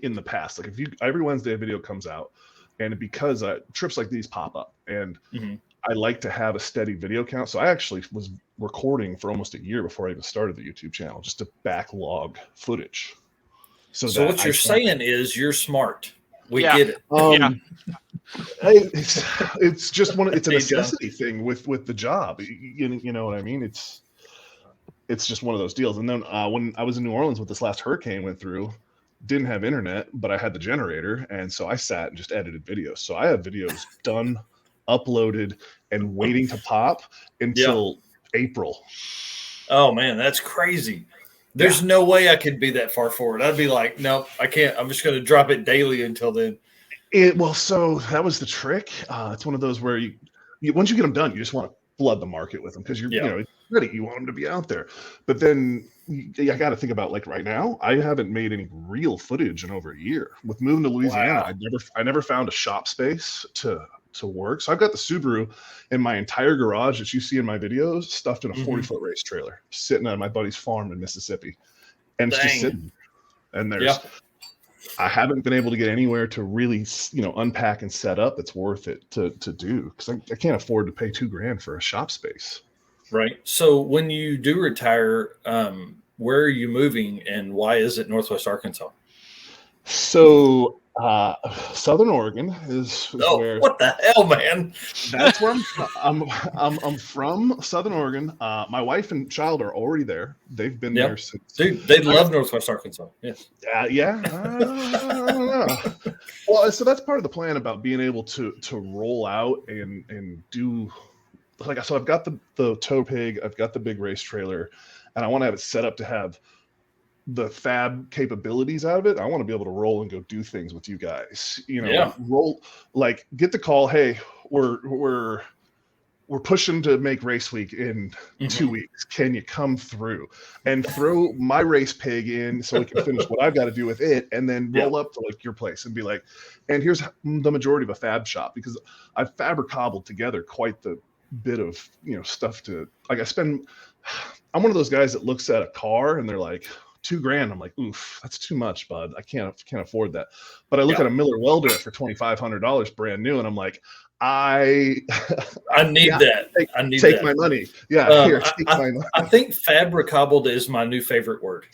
in the past. Like every Wednesday a video comes out. And because trips like these pop up, and I like to have a steady video count. So I actually was recording for almost a year before I even started the YouTube channel, just to backlog footage. So what you're saying is you're smart. We get it. It's just it's a necessity thing with the job. You know what I mean? it's just one of those deals. And then when I was in New Orleans with this last hurricane went through, didn't have internet, but I had the generator. And so I sat and just edited videos. So I have videos done, uploaded, and waiting to pop until April. Oh, man, that's crazy. There's no way I could be that far forward. I'd be like, nope, I can't. I'm just going to drop it daily until then. So that was the trick. It's one of those where you once you get them done, you just want to flood the market with them because you're ready. You want them to be out there. But then I got to think about, like, right now, I haven't made any real footage in over a year. With moving to Louisiana, I never found a shop space to work. So I've got the Subaru in my entire garage that you see in my videos stuffed in a 40-foot race trailer sitting on my buddy's farm in Mississippi. And it's just sitting. And there's I haven't been able to get anywhere to really, unpack and set up. It's worth it to do, because I can't afford to pay $2,000 for a shop space. Right. So when you do retire, where are you moving, and why is it Northwest Arkansas? So Southern Oregon is where. What the hell, man? That's where I'm from. Southern Oregon. My wife and child are already there. They've been there since. Dude, they love Northwest Arkansas. Yes. I don't know. Well, so that's part of the plan about being able to roll out and do. So I've got the tow pig, I've got the big race trailer, and I want to have it set up to have the fab capabilities out of it. I want to be able to roll and go do things with you guys. Roll, like, get the call. Hey, we're pushing to make race week in 2 weeks. Can you come through and throw my race pig in so we can finish what I've got to do with it, and then roll up to, like, your place and be like, and here's the majority of a fab shop, because I've cobbled together quite the bit of stuff to, like, I'm one of those guys that looks at a car and they're like, $2,000. I'm like, oof, that's too much, bud. I can't afford that. But I look at a Miller Welder for $2,500 brand new, and I'm like, I need that. Take my money. Yeah, here, take my money. I think fabricable is my new favorite word.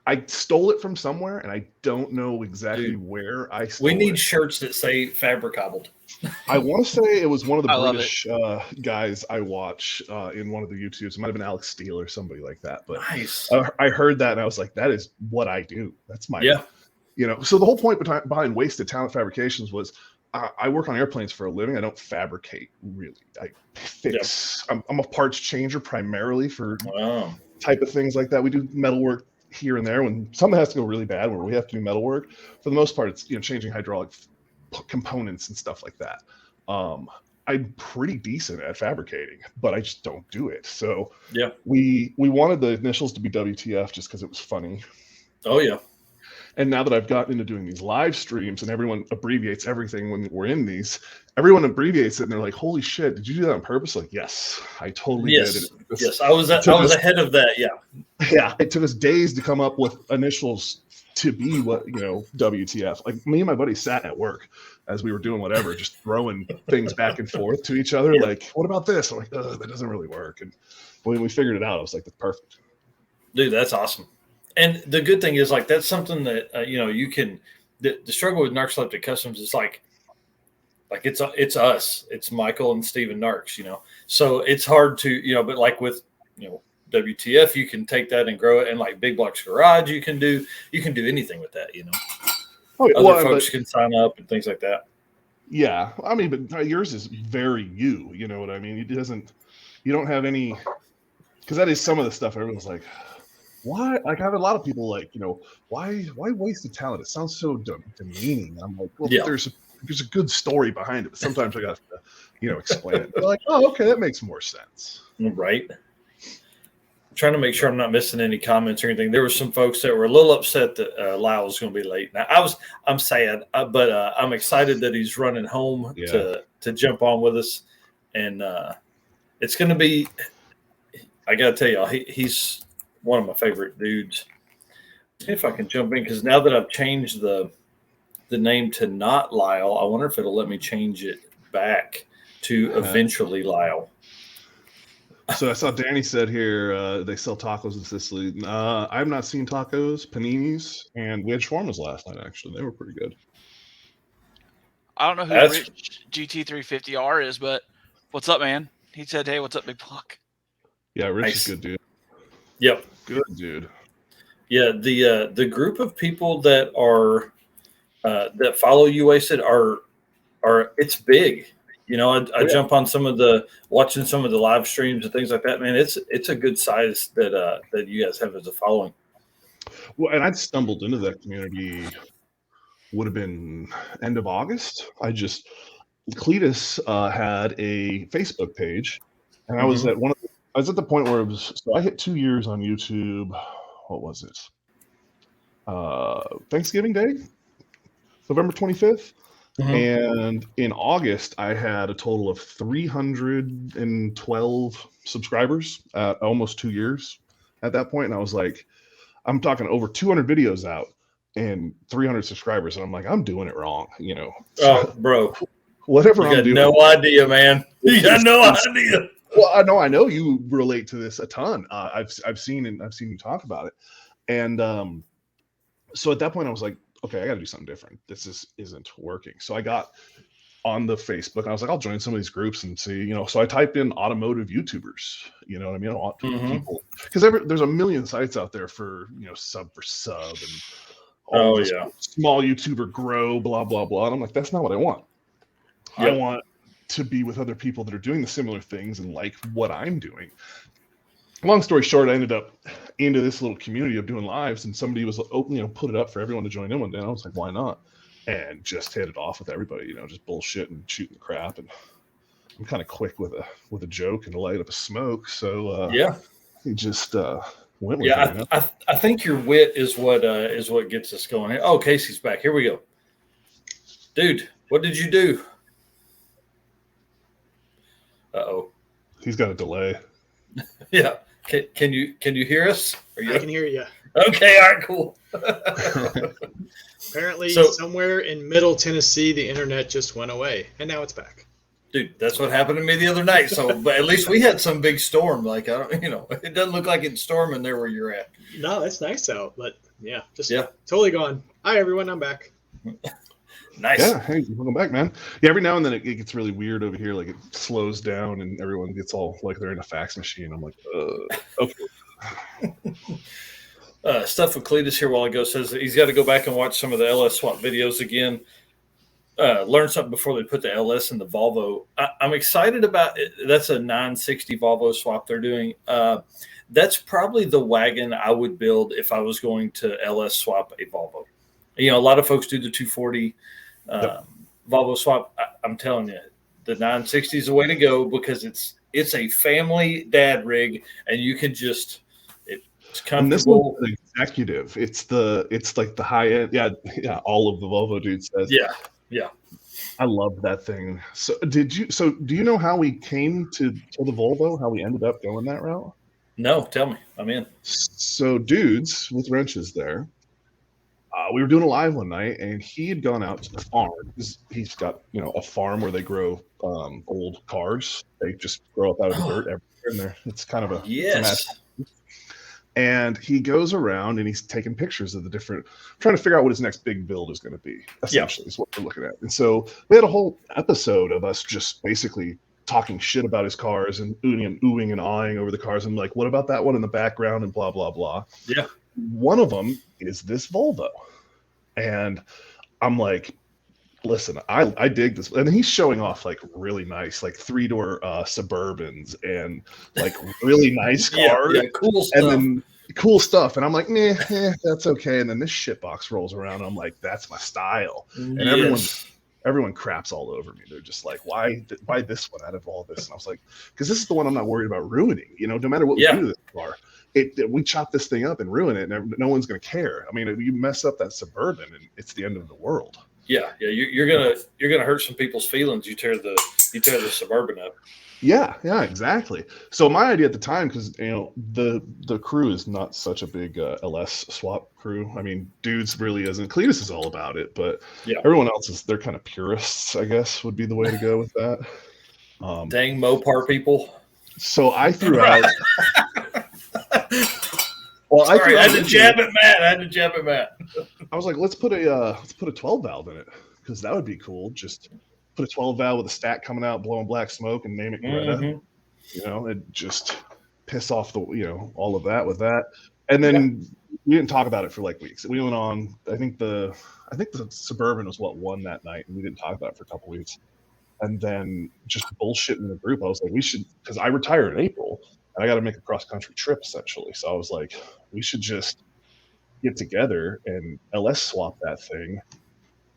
I stole it from somewhere, and I don't know exactly where I stole it. We need shirts that say fabricable. I want to say it was one of the British guys I watch in one of the YouTubes. It might have been Alex Steele or somebody like that. But nice. I heard that, and I was like, that is what I do. That's my So the whole point behind Wasted Talent Fabrications was I work on airplanes for a living. I don't fabricate, really. I fix. I'm a parts changer primarily for type of things like that. We do metal work here and there when something has to go really bad, where we have to do metal work. For the most part, it's changing hydraulic components and stuff like that. I'm pretty decent at fabricating, but I just don't do it. So we wanted the initials to be WTF just because it was funny. Oh yeah. And now that I've gotten into doing these live streams and everyone abbreviates everything when we're in these, everyone abbreviates it and they're like, holy shit, did you do that on purpose? Like, yes, I totally did. Yes, I was ahead of that. Yeah. Yeah. It took us days to come up with initials to be what, WTF. Like, me and my buddy sat at work as we were doing whatever, just throwing things back and forth to each other. Like, what about this? I'm like, that doesn't really work. And when we figured it out, I was like, that's perfect. Dude, that's awesome. And the good thing is, like, that's something that, you can, the struggle with Narcoleptic Customs is like it's us, it's Michael and Steven Narcs, so it's hard to, but like with, WTF, you can take that and grow it. And like Big Blocks Garage, you can do anything with that, Other folks can sign up and things like that. Yeah. I mean, but yours is very you know what I mean? You don't have any, because that is some of the stuff everyone's like, why? Like, I have a lot of people like, why Wasted Talent? It sounds so demeaning. I'm like, well, there's a good story behind it. But sometimes I got to, explain it. They're like, oh, okay, that makes more sense. Right. I'm trying to make sure I'm not missing any comments or anything. There were some folks that were a little upset that Lyle was going to be late. Now I'm sad, but I'm excited that he's running home to jump on with us, and it's going to be. I got to tell y'all, he's one of my favorite dudes. See if I can jump in, because now that I've changed the name to not Lyle, I wonder if it'll let me change it back to eventually Lyle. So I saw Danny said here they sell tacos in Sicily. I've not seen tacos, paninis, and we had shawarmas last night. Actually, they were pretty good. I don't know who Rich GT350R is, but what's up, man? He said, "Hey, what's up, Big Block?" Yeah, Rich is good, dude. Yep. Good, dude. Yeah, the group of people that are that follow you, Wasted, are it's big. You know, I jump on watching some of the live streams and things like that. Man, it's a good size that you guys have as a following. Well, and I'd stumbled into that community. Would have been end of August. Cletus had a Facebook page, and I was at the point where I hit 2 years on YouTube. What was it? Thanksgiving Day, November 25th. And in August, I had a total of 312 subscribers at almost 2 years at that point. And I was like, I'm talking over 200 videos out and 300 subscribers. And I'm like, I'm doing it wrong, you know. Oh, bro. Whatever I'm doing. No idea, man. You got no idea. Well, I know you relate to this a ton. I've seen you talk about it. And so at that point I was like, okay, I got to do something different. This isn't working. So I got on the Facebook and I was like, I'll join some of these groups and see, you know. So I typed in automotive YouTubers, you know what I mean? People, because there's a million sites out there for, you know, sub and all small YouTuber grow, blah, blah, blah. And I'm like, that's not what I want. Yep. I want to be with other people that are doing the similar things and like what I'm doing. Long story short, I ended up into this little community of doing lives, and somebody was open, you know, put it up for everyone to join in one day. And I was like, why not? And just hit it off with everybody, you know, just bullshit and shooting the crap. And I'm kind of quick with a joke and to light up a smoke. So it just went with it. You know? I think your wit is what gets us going. Oh, Casey's back. Here we go, dude. What did you do? Uh-oh. He's got a delay. Yeah. Can you hear us? I can hear you. Okay. All right. Cool. Apparently, somewhere in Middle Tennessee, the internet just went away, and now it's back. Dude, that's what happened to me the other night. So, but at least we had some big storm. Like, it doesn't look like it's storming there where you're at. No, it's nice out, but totally gone. Hi, everyone. I'm back. Nice. Yeah, hey, welcome back, man. Yeah, every now and then it gets really weird over here. Like it slows down and everyone gets all like they're in a fax machine. I'm like, okay. Stuff with Cletus here a while ago says that he's got to go back and watch some of the LS swap videos again. Learn something before they put the LS in the Volvo. I'm excited about it. That's a 960 Volvo swap they're doing. That's probably the wagon I would build if I was going to LS swap a Volvo. You know, a lot of folks do the 240 Volvo swap. I'm telling you, the 960 is the way to go because it's a family dad rig, and you can just it's comfortable. And this one's an executive. It's like the high end. Yeah. All of the Volvo dudes says. Yeah. I love that thing. So do you know how we came to the Volvo? How we ended up going that route? No, tell me. I'm in. So dudes with wrenches there. We were doing a live one night, and he had gone out to the farm. He's got, you know, a farm where they grow old cars. They just grow up out of the dirt everywhere in there. It's kind of a yes. And he goes around and he's taking pictures of the different, trying to figure out what his next big build is going to be. Essentially, is what we're looking at. And so we had a whole episode of us just basically talking shit about his cars and oohing and awing over the cars and like, what about that one in the background and blah blah blah. Yeah. One of them is this Volvo. And I'm like, listen, I dig this. And he's showing off like really nice, like 3-door Suburbans and like really nice cars. Yeah, cool stuff. And then cool stuff. And I'm like, that's okay. And then this shitbox rolls around. And I'm like, that's my style. And everyone craps all over me. They're just like, why this one out of all this? And I was like, because this is the one I'm not worried about ruining. You know, no matter what we do to this car. We chop this thing up and ruin it, and no one's going to care. I mean, if you mess up that Suburban, and it's the end of the world. Yeah. You're gonna hurt some people's feelings. You tear the Suburban up. Yeah, exactly. So my idea at the time, because you know the crew is not such a big LS swap crew. I mean, dudes really isn't. Cletus is all about it, but everyone else they're kind of purists. I guess would be the way to go with that. Dang Mopar people. So I threw out. Well, sorry, I had to jab at Matt. I was like, let's put a 12 valve in it because that would be cool. Just put a 12 valve with a stack coming out, blowing black smoke, and name it Greta. You know, it just piss off all of that with that. And then we didn't talk about it for like weeks. We went on, I think the Suburban was what won that night, and we didn't talk about it for a couple weeks. And then just bullshit in the group. I was like, we should, because I retired in April and I got to make a cross country trip essentially. So I was like, we should just get together and LS swap that thing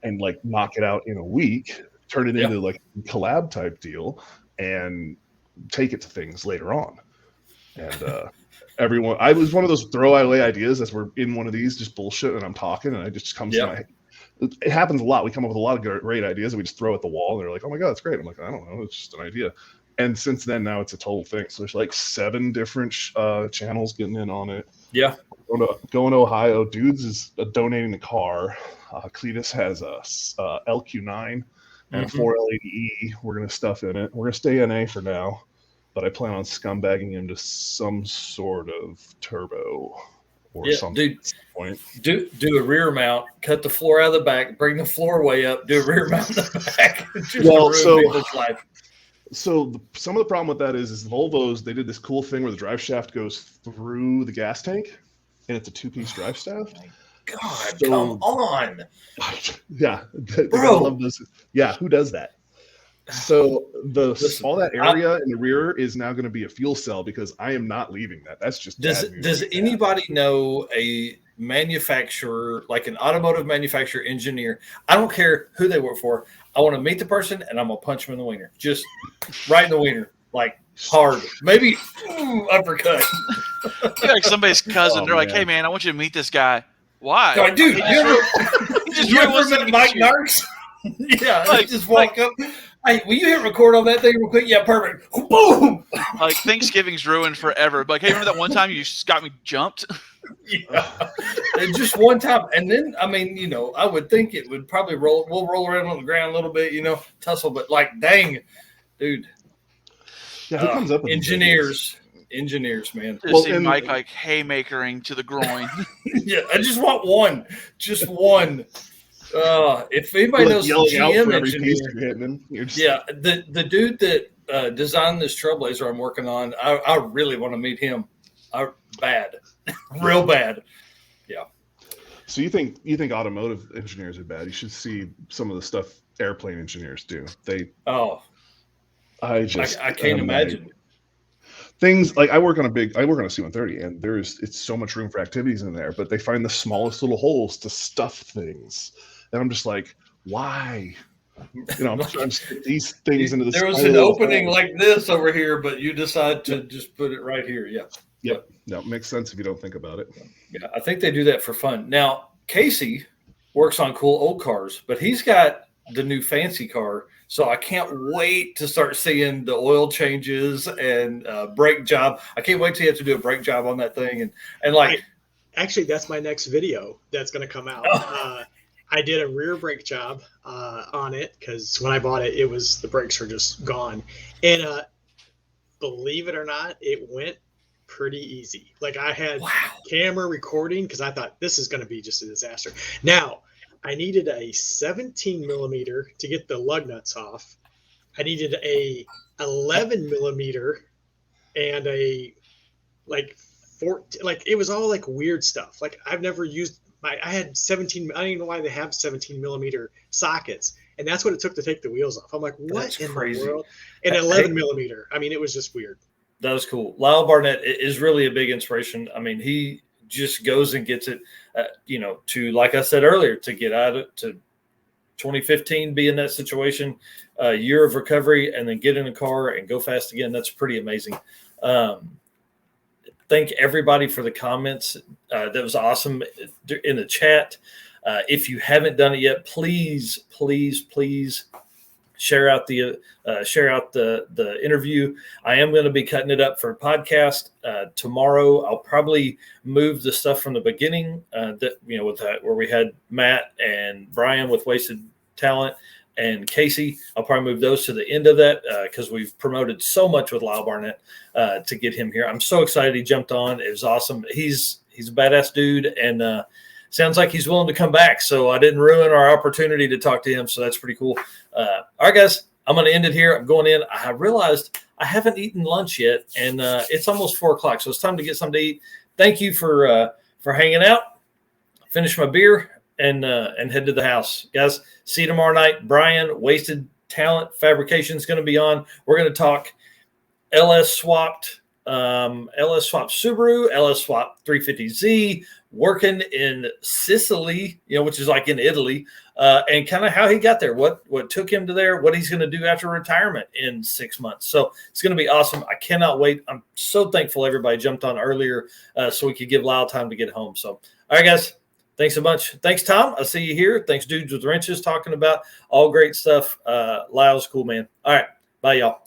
and like knock it out in a week, turn it into like a collab type deal and take it to things later on. And I was one of those throwaway ideas as we're in one of these, just bullshit, and I'm talking and it just comes to my head. It happens a lot. We come up with a lot of great ideas and we just throw at the wall and they're like, oh my God, that's great. I'm like, I don't know. It's just an idea. And since then, now it's a total thing. So there's like 7 different channels getting in on it. Yeah. Going to Ohio. Dudes is donating the car. Cletus has a LQ9 and a 4L80E. We're going to stuff in it. We're going to stay NA for now, but I plan on scumbagging him to some sort of turbo or something. Dude, do a rear mount, cut the floor out of the back, bring the floor way up, do a rear mount in the back. So some of the problem with that is the Volvos, they did this cool thing where the drive shaft goes through the gas tank, and it's a 2-piece drive shaft. God, come on. Yeah. Bro. Love this. Yeah, who does that? So all that area in the rear is now going to be a fuel cell because I am not leaving that. That's just does anybody know a manufacturer, like an automotive manufacturer engineer? I don't care who they work for. I want to meet the person and I'm gonna punch him in the wiener, just right in the wiener, like hard, maybe uppercut. You're like somebody's cousin. They're like, hey man, I want you to meet this guy. Why? Like, dude, you ever met Mike Narks? Yeah, like, just walk up. Hey, will you hit record on that thing real quick? Yeah, perfect. Boom. Like Thanksgiving's ruined forever. But like, hey, remember that one time you got me jumped? Yeah, and just one time, and then I mean, I would think it would probably roll. We'll roll around on the ground a little bit, tussle. But like, dang, dude. Yeah, who comes up with engineers, man. Just see Mike like haymakering to the groin. Yeah, I just want one, just one. If anybody knows GM engineer, the dude that designed this Trailblazer I'm working on, I really want to meet him. Bad, real bad. Yeah. So you think automotive engineers are bad? You should see some of the stuff airplane engineers do. I can't imagine. Things like I work on a C-130 and it's so much room for activities in there, but they find the smallest little holes to stuff things. And I'm just like, why? I'm trying to stick these things into the. There was an opening like this over here, but you decide to just put it right here. Yeah. Yep. No, it makes sense if you don't think about it. Yeah, I think they do that for fun. Now, Casey works on cool old cars, but he's got the new fancy car. So I can't wait to start seeing the oil changes and brake job. I can't wait till you have to do a brake job on that thing. And like, actually, that's my next video that's going to come out. I did a rear brake job on it because when I bought it, the brakes were just gone. And believe it or not, it went pretty easy. Like I had camera recording because I thought this is going to be just a disaster. Now, I needed a 17 millimeter to get the lug nuts off. I needed a 11 millimeter and a 14. Like it was all like weird stuff. Like I've never used. I had 17. I don't even know why they have 17 millimeter sockets, and that's what it took to take the wheels off. I'm like, what in the world? And 11 millimeter. I mean, it was just weird. That was cool. Lyle Barnett is really a big inspiration. I mean, he just goes and gets it, to, like I said earlier, to get out of to 2015, be in that situation, a year of recovery, and then get in a car and go fast again. That's pretty amazing. Thank everybody for the comments. That was awesome in the chat. If you haven't done it yet, please share out the interview. I am going to be cutting it up for a podcast tomorrow. I'll probably move the stuff from the beginning where we had Matt and Brian with Wasted Talent and Casey. I'll probably move those to the end of that because we've promoted so much with Lyle Barnett to get him here. I'm so excited he jumped on. It was awesome. He's a badass dude and sounds like he's willing to come back. So I didn't ruin our opportunity to talk to him. So that's pretty cool. All right, guys, I'm going to end it here. I'm going in. I realized I haven't eaten lunch yet, and it's almost 4 o'clock, so it's time to get something to eat. Thank you for hanging out. Finish my beer and head to the house, guys. See you tomorrow night. Brian, Wasted Talent Fabrication is going to be on. We're going to talk LS swapped Subaru, LS swapped 350Z, working in Sicily, which is like in Italy, and kind of how he got there, what took him to there, what he's going to do after retirement in 6 months. So it's going to be awesome. I cannot wait. I'm so thankful everybody jumped on earlier so we could give Lyle time to get home. So, all right, guys. Thanks so much. Thanks, Tom. I see you here. Thanks, Dudes with Wrenches, talking about all great stuff. Lyle's cool, man. All right. Bye, y'all.